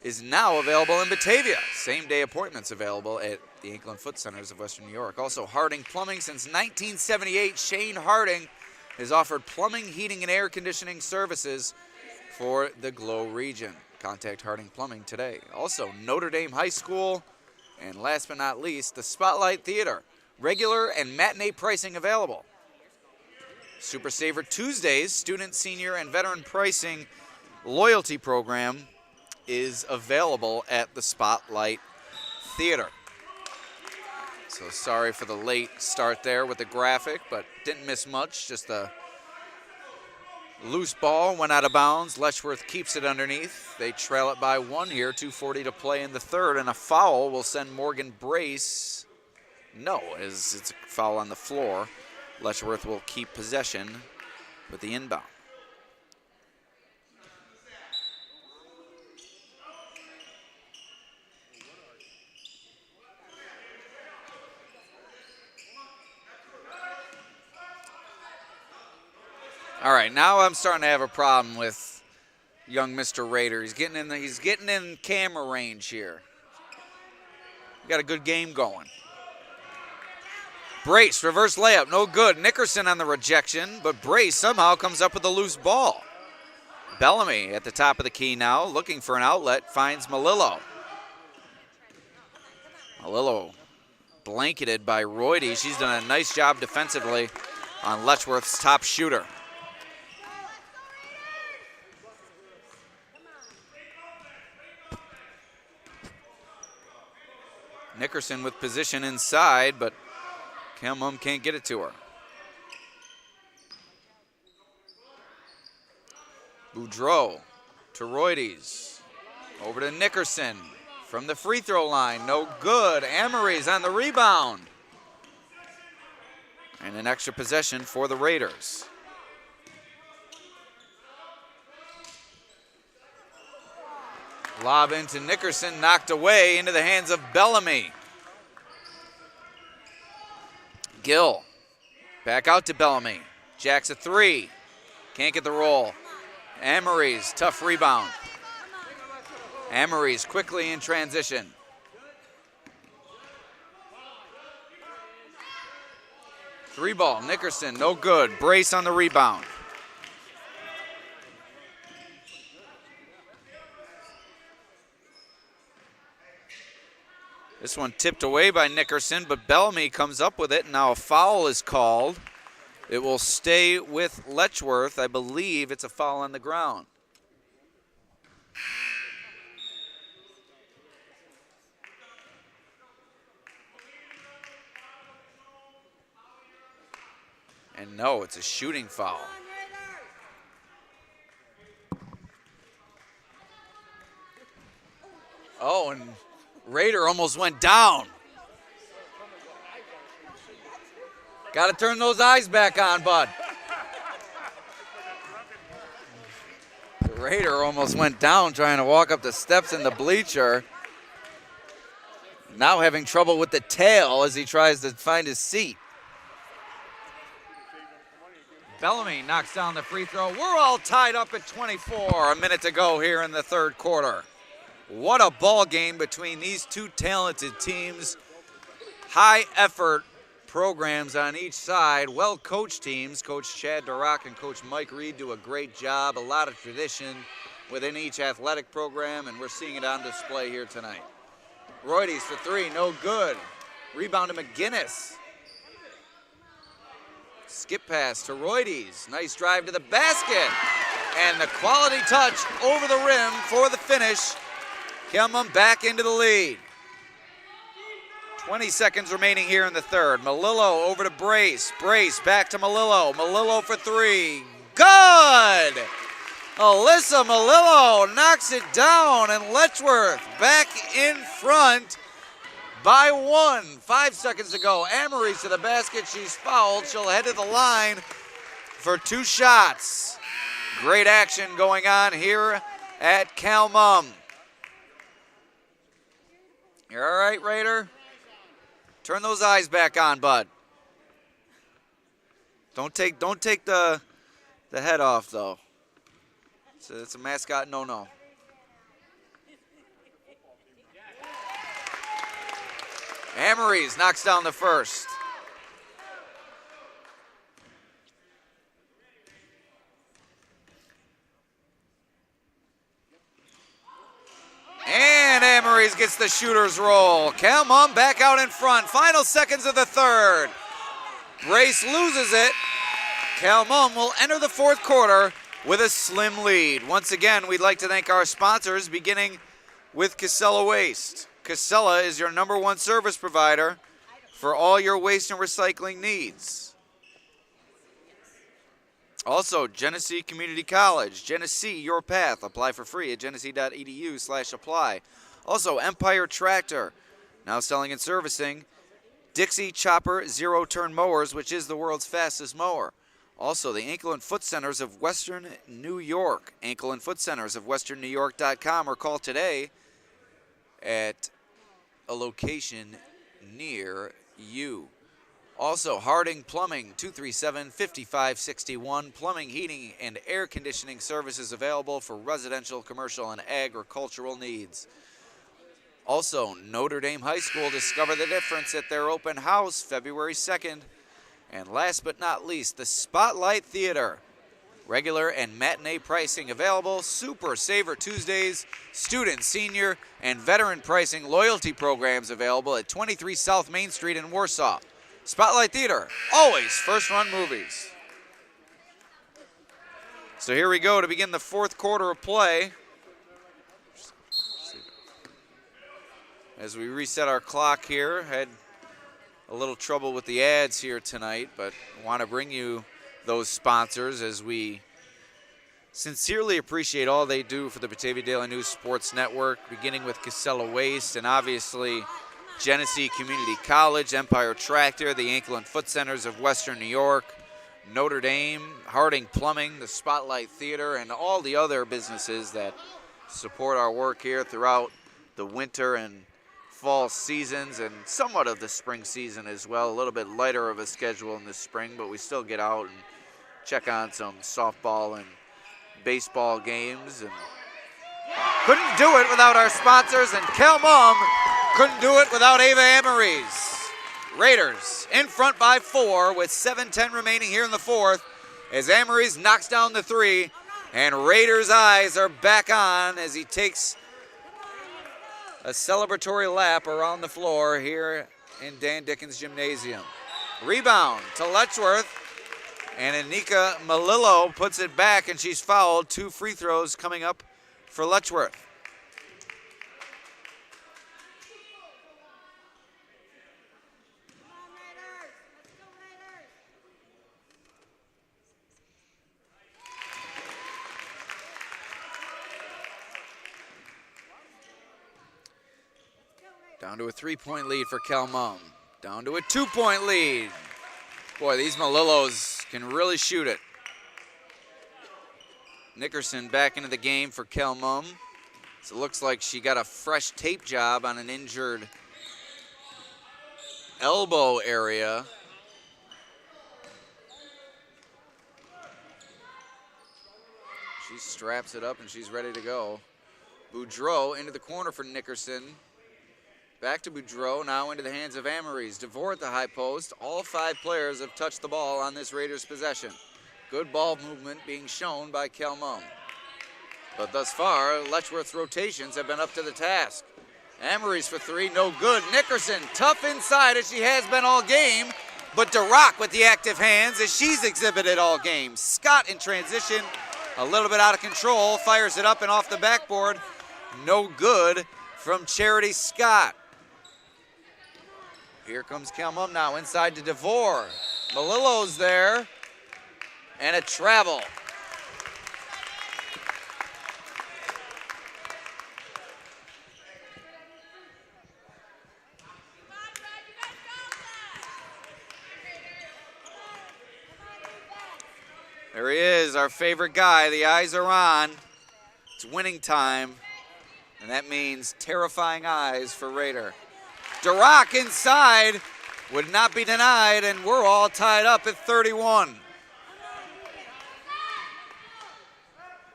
A: is now available in Batavia. Same-day appointments available at the Ankle and Foot Centers of Western New York. Also Harding Plumbing. Since 1978, Shane Harding has offered plumbing, heating, and air conditioning services for the Glow region. Contact Harding Plumbing today. Also, Notre Dame High School. And last but not least, the Spotlight Theater. Regular and matinee pricing available. Super Saver Tuesdays, student, senior, and veteran pricing loyalty program is available at the Spotlight Theater. So sorry for the late start there with the graphic, but didn't miss much. Just a loose ball went out of bounds. Letchworth keeps it underneath. They trail it by one here. 2:40 to play in the third, and a foul will send Morgan Brace. No, it's a foul on the floor. Letchworth will keep possession with the inbound. All right, now I'm starting to have a problem with young Mr. Raider. He's getting in camera range here. Got a good game going. Brace, reverse layup, no good. Nickerson on the rejection, but Brace somehow comes up with a loose ball. Bellamy at the top of the key now, looking for an outlet, finds Malillo. Malillo blanketed by Royde. She's done a nice job defensively on Letchworth's top shooter. Nickerson with position inside, but Calmum can't get it to her. Boudreau to Roydes. Over to Nickerson from the free throw line. No good. Amory's on the rebound. And an extra possession for the Raiders. Lob into Nickerson, knocked away into the hands of Bellamy. Gill, back out to Bellamy. Jacks a three, can't get the roll. Amory's tough rebound. Amory's quickly in transition. Three ball, Nickerson, no good. Brace on the rebound. This one tipped away by Nickerson, but Bellamy comes up with it. Now a foul is called. It will stay with Letchworth. I believe it's a foul on the ground. And no, it's a shooting foul. Oh, and Raider almost went down. Got to turn those eyes back on, bud. The Raider almost went down trying to walk up the steps in the bleacher. Now having trouble with the tail as he tries to find his seat. Bellamy knocks down the free throw. We're all tied up at 24. A minute to go here in the third quarter. What a ball game between these two talented teams. High effort programs on each side. Well coached teams. Coach Chad Durock and Coach Mike Reed do a great job. A lot of tradition within each athletic program, and we're seeing it on display here tonight. Roides for three, no good. Rebound to McGinnis. Skip pass to Roides. Nice drive to the basket. And the quality touch over the rim for the finish. Kelmum back into the lead. 20 seconds remaining here in the third. Melillo over to Brace. Brace back to Melillo. Melillo for three. Good! Alyssa Melillo knocks it down, and Letchworth back in front by one. 5 seconds to go. Amory's to the basket. She's fouled. She'll head to the line for two shots. Great action going on here at Kelmum. You're all right, Raider? Turn those eyes back on, bud. Don't take the head off, though. It's a mascot no-no. Amory's knocks down the first. And Amory's gets the shooter's roll. Kelmum back out in front. Final seconds of the third. Brace loses it. Kelmum will enter the fourth quarter with a slim lead. Once again, we'd like to thank our sponsors, beginning with Casella Waste. Casella is your #1 service provider for all your waste and recycling needs. Also, Genesee Community College. Genesee, your path. Apply for free at genesee.edu/apply. Also, Empire Tractor, now selling and servicing Dixie Chopper zero-turn mowers, which is the world's fastest mower. Also, the Ankle and Foot Centers of Western New York. Ankle and Foot Centers of WesternNewYork.com, or call today at a location near you. Also, Harding Plumbing, 237-5561. Plumbing, heating, and air conditioning services available for residential, commercial, and agricultural needs. Also, Notre Dame High School, discover the difference at their open house February 2nd. And last but not least, the Spotlight Theater. Regular and matinee pricing available. Super Saver Tuesdays, student, senior, and veteran pricing loyalty programs available at 23 South Main Street in Warsaw. Spotlight Theater, always first run movies. So here we go to begin the fourth quarter of play. As we reset our clock here, had a little trouble with the ads here tonight, but want to bring you those sponsors as we sincerely appreciate all they do for the Batavia Daily News Sports Network, beginning with Casella Waste and obviously Genesee Community College, Empire Tractor, the Ankle and Foot Centers of Western New York, Notre Dame, Harding Plumbing, the Spotlight Theater, and all the other businesses that support our work here throughout the winter and fall seasons and somewhat of the spring season as well. A little bit lighter of a schedule in the spring, but we still get out and check on some softball and baseball games. And couldn't do it without our sponsors, and Kelmum couldn't do it without Ava Amory's. Raiders in front by 4 with 7:10 remaining here in the fourth as Amory's knocks down the three, and Raiders' eyes are back on as he takes a celebratory lap around the floor here in Dan Dickens Gymnasium. Rebound to Letchworth, and Anika Melillo puts it back, and she's fouled. 2 free throws coming up for Letchworth. Down to a 3-point lead for Kelmum. Down to a 2-point lead. Boy, these Melillos can really shoot it. Nickerson back into the game for Kelmum. So it looks like she got a fresh tape job on an injured elbow area. She straps it up and she's ready to go. Boudreau into the corner for Nickerson. Back to Boudreau, now into the hands of Amories. DeVore at the high post. All 5 players have touched the ball on this Raiders possession. Good ball movement being shown by Kelmum. But thus far, Letchworth's rotations have been up to the task. Amories for 3, no good. Nickerson, tough inside as she has been all game. But DeRock with the active hands as she's exhibited all game. Scott in transition, a little bit out of control, fires it up and off the backboard. No good from Charity Scott. Here comes Kelmum now inside to DeVore. Melillo's there, and a travel. There he is, our favorite guy. The eyes are on. It's winning time, and that means terrifying eyes for Raider. DeRock inside would not be denied, and we're all tied up at 31.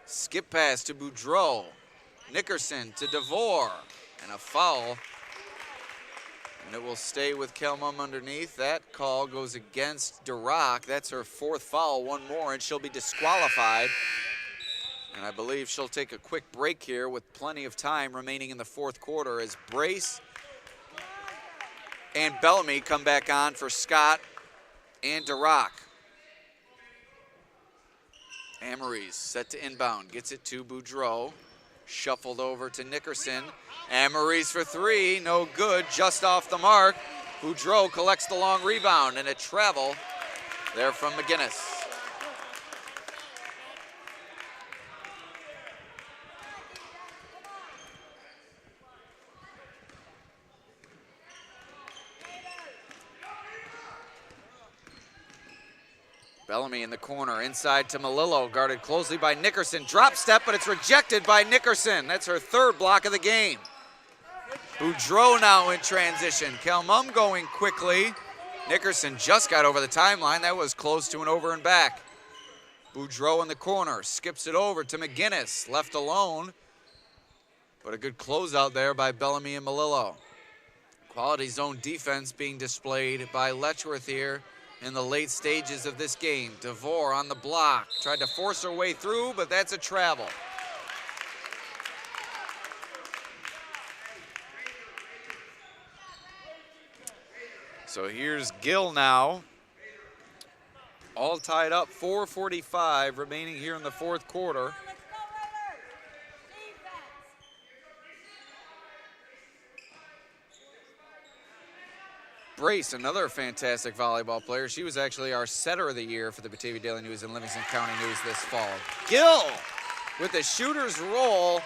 A: Skip pass to Boudreau. Nickerson to DeVore, and a foul. And it will stay with Kelmum underneath. That call goes against DeRock. That's her 4th foul, 1 more, and she'll be disqualified. And I believe she'll take a quick break here with plenty of time remaining in the 4th quarter as Brace and Bellamy come back on for Scott and DeRock. Amories set to inbound, gets it to Boudreau. Shuffled over to Nickerson. Amories for 3, no good, just off the mark. Boudreau collects the long rebound and a travel there from McGinnis. Bellamy in the corner, inside to Melillo, guarded closely by Nickerson. Drop step, but it's rejected by Nickerson. That's her 3rd block of the game. Boudreau now in transition. Kelmum going quickly. Nickerson just got over the timeline. That was close to an over and back. Boudreau in the corner, skips it over to McGinnis, left alone. But a good closeout there by Bellamy and Melillo. Quality zone defense being displayed by Letchworth here in the late stages of this game. DeVore on the block, tried to force her way through, but that's a travel. So here's Gill now. All tied up, 4:45 remaining here in the 4th quarter. Brace, another fantastic volleyball player. She was actually our setter of the year for the Batavia Daily News and Livingston County News this fall. Gill with the shooter's roll,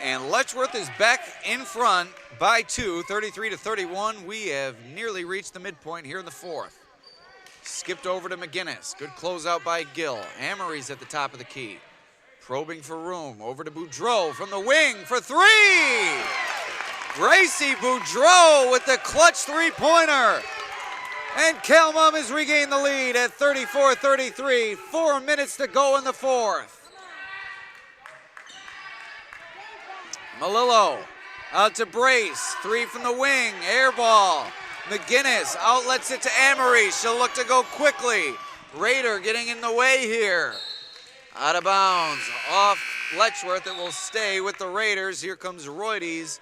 A: and Letchworth is back in front by 2, 33-31. We have nearly reached the midpoint here in the 4th. Skipped over to McGinnis. Good closeout by Gill. Amories at the top of the key. Probing for room. Over to Boudreau from the wing for 3. Gracie Boudreau with the clutch 3-pointer. And Kelmum has regained the lead at 34-33. 4 minutes to go in the 4th. Melillo out to Brace. 3 from the wing. Air ball. McGinnis outlets it to Amory. She'll look to go quickly. Raider getting in the way here. Out of bounds. Off Letchworth. It will stay with the Raiders. Here comes Roides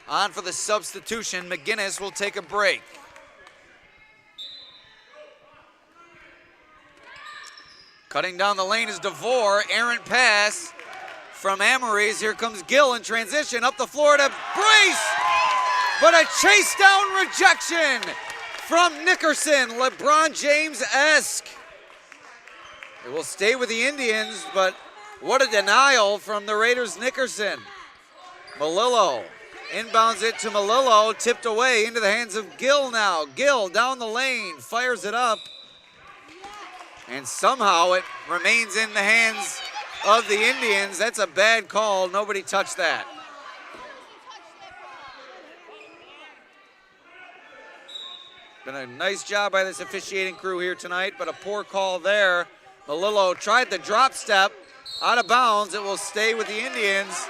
A: on for the substitution. McGinnis will take a break. Cutting down the lane is DeVore. Errant pass from Amories. Here comes Gill in transition. Up the floor to Brace. But a chase down rejection from Nickerson. LeBron James-esque. It will stay with the Indians, but what a denial from the Raiders' Nickerson. Melillo inbounds it to Melillo, tipped away into the hands of Gill now. Gill down the lane, fires it up, and somehow it remains in the hands of the Indians. That's a bad call. Nobody touched that. Been a nice job by this officiating crew here tonight, but a poor call there. Melillo tried the drop step, out of bounds. It will stay with the Indians,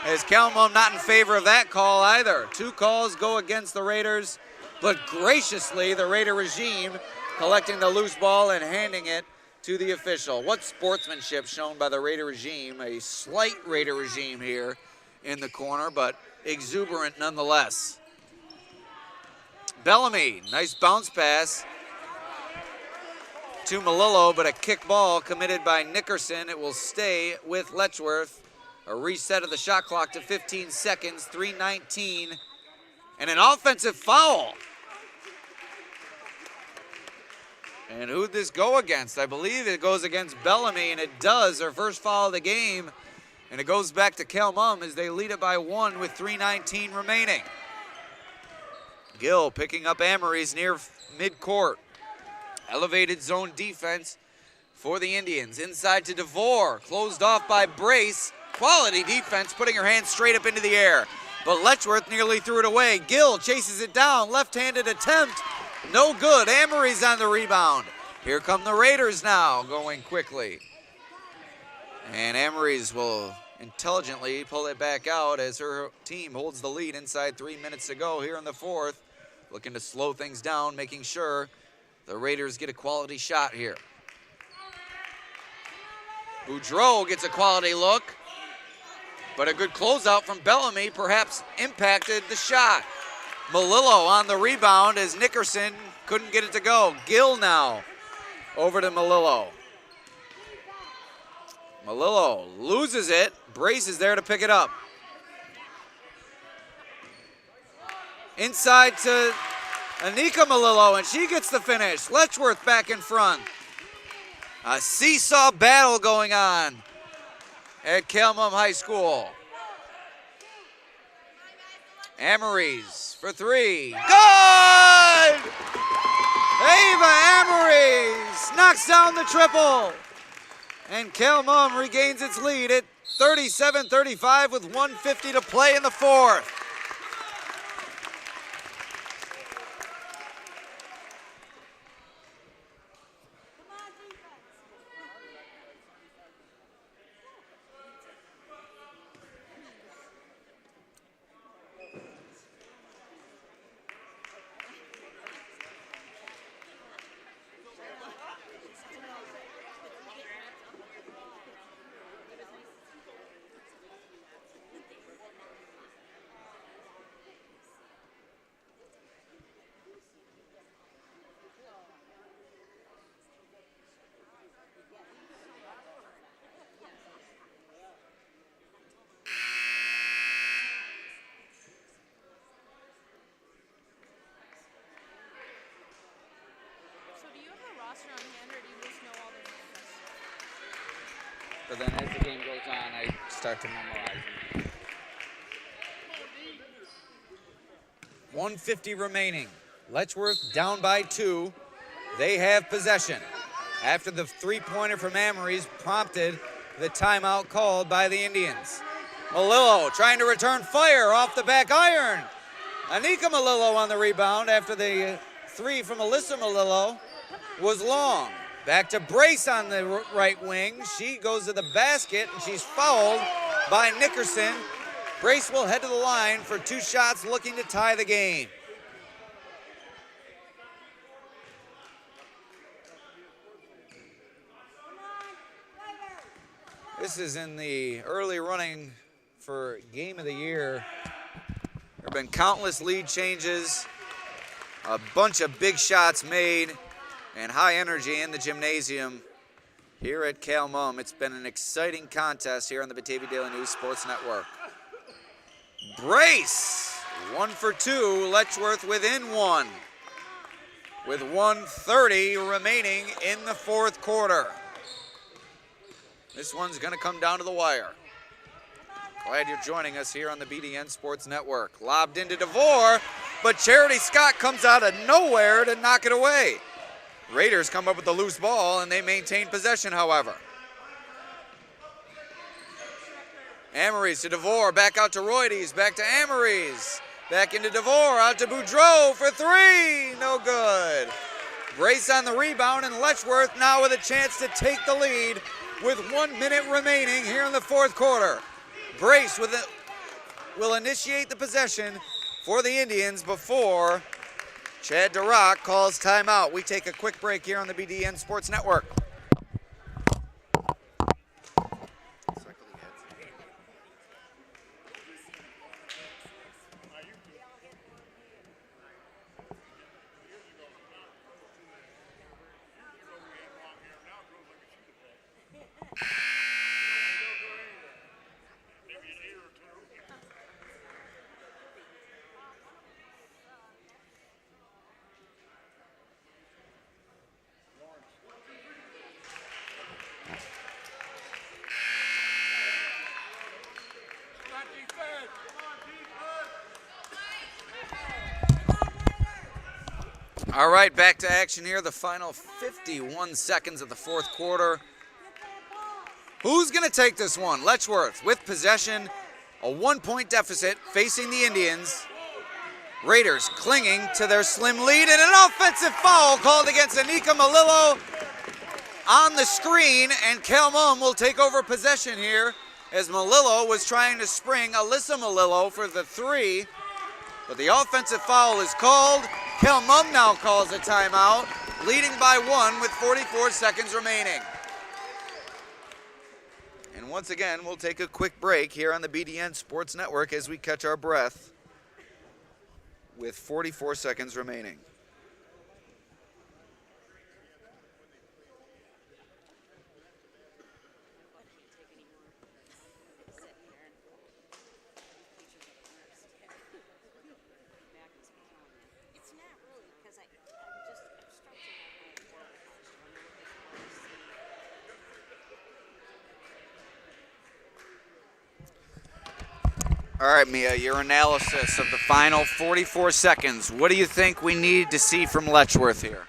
A: as Calmon not in favor of that call either. 2 calls go against the Raiders, but graciously the Raider regime collecting the loose ball and handing it to the official. What sportsmanship shown by the Raider regime. A slight Raider regime here in the corner, but exuberant nonetheless. Bellamy, nice bounce pass to Melillo, but a kick ball committed by Nickerson. It will stay with Letchworth. A reset of the shot clock to 15 seconds, 3:19, and an offensive foul. And who'd this go against? I believe it goes against Bellamy, and it does. Their first foul of the game, and it goes back to Calmon as they lead it by 1 with 3:19 remaining. Gill picking up Amory's near midcourt. Elevated zone defense for the Indians. Inside to DeVore, closed off by Brace. Quality defense, putting her hands straight up into the air. But Letchworth nearly threw it away. Gill chases it down, left-handed attempt. No good, Amory's on the rebound. Here come the Raiders now, going quickly. And Amory's will intelligently pull it back out as her team holds the lead inside 3 minutes to go here in the fourth. Looking to slow things down, making sure the Raiders get a quality shot here. Boudreau gets a quality look, but a good closeout from Bellamy perhaps impacted the shot. Melillo on the rebound as Nickerson couldn't get it to go. Gill now over to Melillo. Melillo loses it. Brace is there to pick it up. Inside to Anika Melillo, and she gets the finish. Letchworth back in front. A seesaw battle going on at Calmon High School. Amory's for 3. Good! Ava Amory's knocks down the triple. And Calmon regains its lead at 37-35 with 1:50 to play in the fourth. But then as the game goes on, I start to memorize. 1:50 remaining. Letchworth down by 2. They have possession after the three-pointer from Amory's prompted the timeout called by the Indians. Melillo trying to return fire off the back iron. Anika Melillo on the rebound after the 3 from Alyssa Melillo was long. Back to Brace on the right wing. She goes to the basket, and she's fouled by Nickerson. Brace will head to the line for 2 shots, looking to tie the game. This is in the early running for Game of the Year. There have been countless lead changes, a bunch of big shots made, and high energy in the gymnasium here at Calmon. It's been an exciting contest here on the Batavia Daily News Sports Network. Brace, 1 for 2, Letchworth within 1, with 1:30 remaining in the fourth quarter. This one's gonna come down to the wire. Glad you're joining us here on the BDN Sports Network. Lobbed into DeVore, but Charity Scott comes out of nowhere to knock it away. Raiders come up with the loose ball, and they maintain possession, however. Amory's to DeVore, back out to Roides, back to Amory's, back into DeVore, out to Boudreau for 3, no good. Brace on the rebound, and Letchworth now with a chance to take the lead with 1 minute remaining here in the fourth quarter. Brace will initiate the possession for the Indians before Chad Durock calls timeout. We take a quick break here on the BDN Sports Network. All right, back to action here. The final 51 seconds of the fourth quarter. Who's going to take this one? Letchworth with possession, a 1-point deficit facing the Indians. Raiders clinging to their slim lead, and an offensive foul called against Anika Malillo on the screen, and Calmum will take over possession here as Malillo was trying to spring Alyssa Malillo for the three, but the offensive foul is called. Calmum now calls a timeout, leading by 1 with 44 seconds remaining. And once again, we'll take a quick break here on the BDN Sports Network as we catch our breath with 44 seconds remaining. All right, Mia, your analysis of the final 44 seconds. What do you think we need to see from Letchworth here?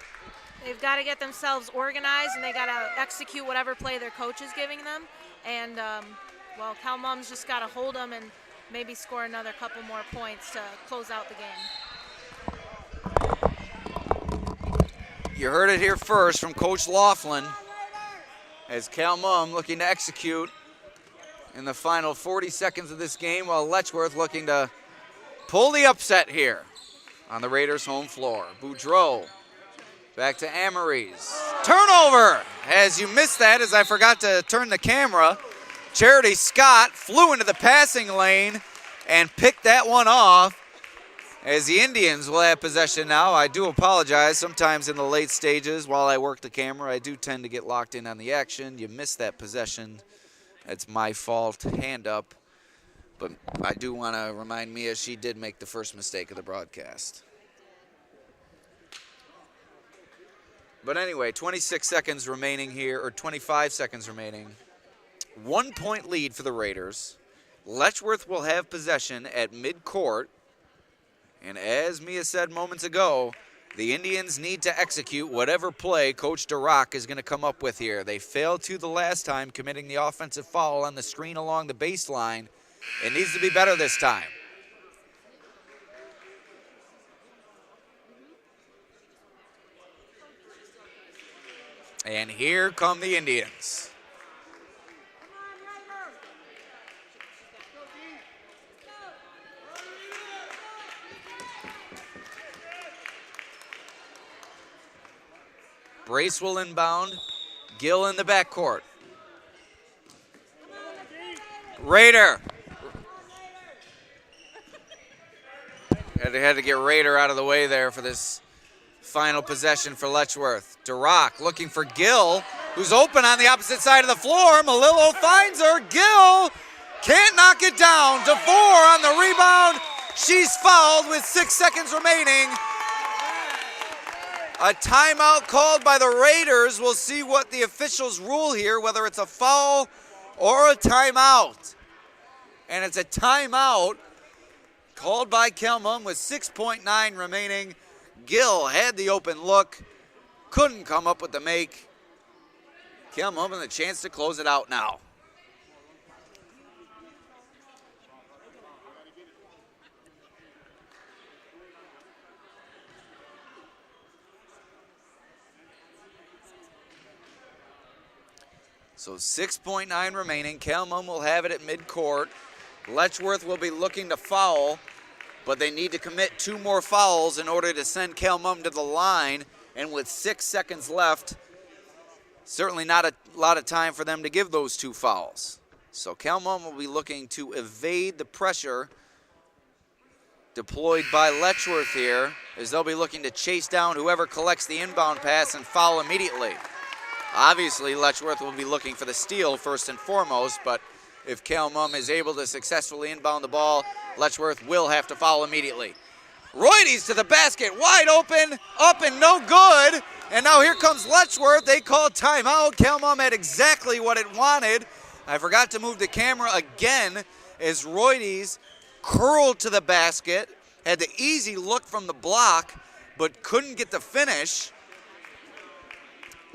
C: They've got to get themselves organized, and they got to execute whatever play their coach is giving them. And, well, Calmum's just got to hold them and maybe score another couple more points to close out the game.
A: You heard it here first from Coach Laughlin as Calmum looking to execute in the final 40 seconds of this game, while Letchworth looking to pull the upset here on the Raiders' home floor. Boudreau back to Amories. Turnover! As you missed that, as I forgot to turn the camera, Charity Scott flew into the passing lane and picked that one off as the Indians will have possession now. I do apologize. Sometimes in the late stages while I work the camera, I do tend to get locked in on the action. You missed that possession. That's my fault, hand up. But I do want to remind Mia she did make the first mistake of the broadcast. But anyway, 26 seconds remaining here, or 25 seconds remaining. 1 point lead for the Raiders. Letchworth will have possession at midcourt. And as Mia said moments ago, the Indians need to execute whatever play Coach Durock is going to come up with here. They failed to the last time, committing the offensive foul on the screen along the baseline. It needs to be better this time. And here come the Indians. Brace will inbound. Gill in the backcourt. Raider. Had to get Raider out of the way there for this final possession for Letchworth. Durock looking for Gill, who's open on the opposite side of the floor. Malillo finds her. Gill can't knock it down. DeVore on the rebound. She's fouled with 6 seconds remaining. A timeout called by the Raiders. We'll see what the officials rule here, whether it's a foul or a timeout. And it's a timeout called by Calmum with 6.9 remaining. Gill had the open look, couldn't come up with the make. Calmum with a chance to close it out now. So 6.9 remaining. Calmon will have it at midcourt. Letchworth will be looking to foul, but they need to commit 2 more fouls in order to send Calmon to the line. And with 6 seconds left, certainly not a lot of time for them to give those 2 fouls. So Calmon will be looking to evade the pressure deployed by Letchworth here, as they'll be looking to chase down whoever collects the inbound pass and foul immediately. Obviously, Letchworth will be looking for the steal first and foremost, but if Calmon is able to successfully inbound the ball, Letchworth will have to foul immediately. Roydes to the basket, wide open, up and no good. And now here comes Letchworth. They called timeout. Calmon had exactly what it wanted. I forgot to move the camera again as Roydes curled to the basket, had the easy look from the block, but couldn't get the finish.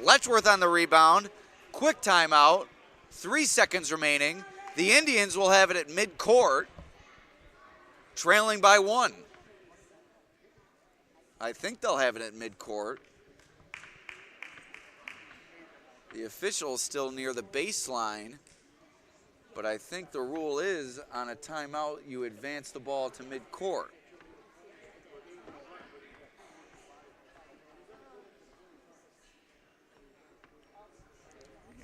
A: Letchworth on the rebound. Quick timeout. 3 seconds remaining. The Indians will have it at midcourt, trailing by 1. I think they'll have it at midcourt. The official's still near the baseline, but I think the rule is on a timeout, you advance the ball to midcourt.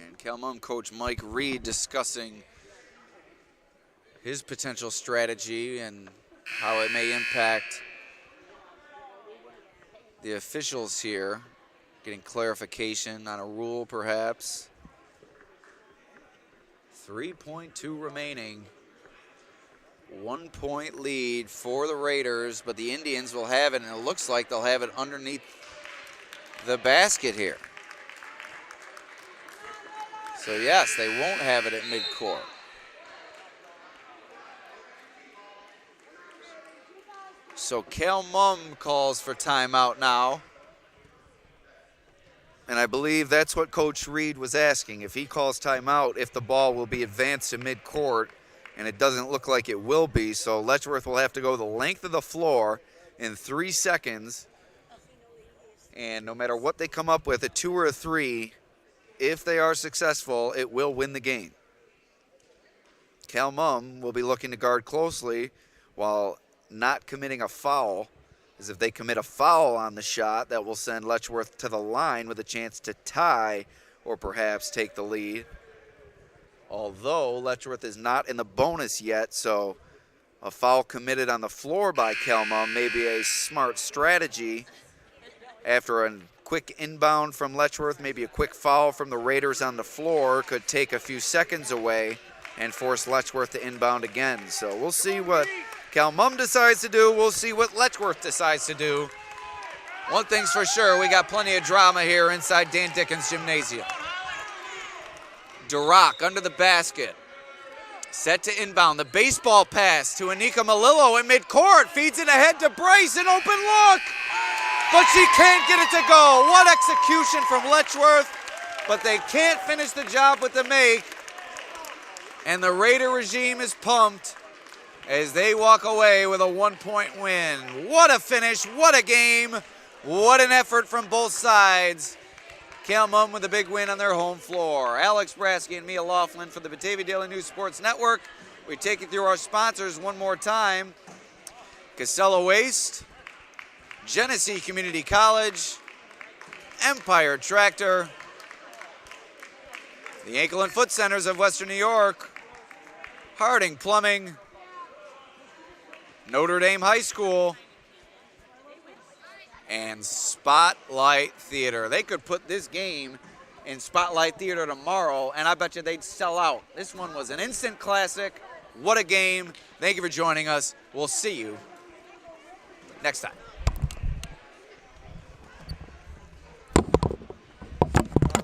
A: And Calmon coach Mike Reed discussing his potential strategy and how it may impact the officials here, getting clarification on a rule perhaps. 3.2 remaining. 1 point lead for the Raiders, but the Indians will have it, and it looks like they'll have it underneath the basket here. So yes, they won't have it at midcourt. So Calmon calls for timeout now. And I believe that's what Coach Reed was asking. If he calls timeout, if the ball will be advanced to midcourt, and it doesn't look like it will be. So Letchworth will have to go the length of the floor in 3 seconds. And no matter what they come up with, a 2 or a 3, if they are successful, it will win the game. Calmon will be looking to guard closely while not committing a foul, as if they commit a foul on the shot, that will send Letchworth to the line with a chance to tie or perhaps take the lead. Although Letchworth is not in the bonus yet, so a foul committed on the floor by Calmon may be a smart strategy. After a quick inbound from Letchworth, maybe a quick foul from the Raiders on the floor could take a few seconds away and force Letchworth to inbound again. So we'll see what Calmon decides to do. We'll see what Letchworth decides to do. One thing's for sure, we got plenty of drama here inside Dan Dickens Gymnasium. Durock under the basket. Set to inbound. The baseball pass to Anika Malillo in midcourt. Feeds it ahead to Bryce. An open look. But she can't get it to go. What execution from Letchworth. But they can't finish the job with the make. And the Raider regime is pumped as they walk away with a 1-point win. What a finish. What a game. What an effort from both sides. Calmon with a big win on their home floor. Alex Brasky and Mia Laughlin for the Batavia Daily News Sports Network. We take you through our sponsors one more time. Casella Waste, Genesee Community College, Empire Tractor, the Ankle and Foot Centers of Western New York, Harding Plumbing, Notre Dame High School, and Spotlight Theater. They could put this game in Spotlight Theater tomorrow, and I bet you they'd sell out. This one was an instant classic. What a game. Thank you for joining us. We'll see you next time.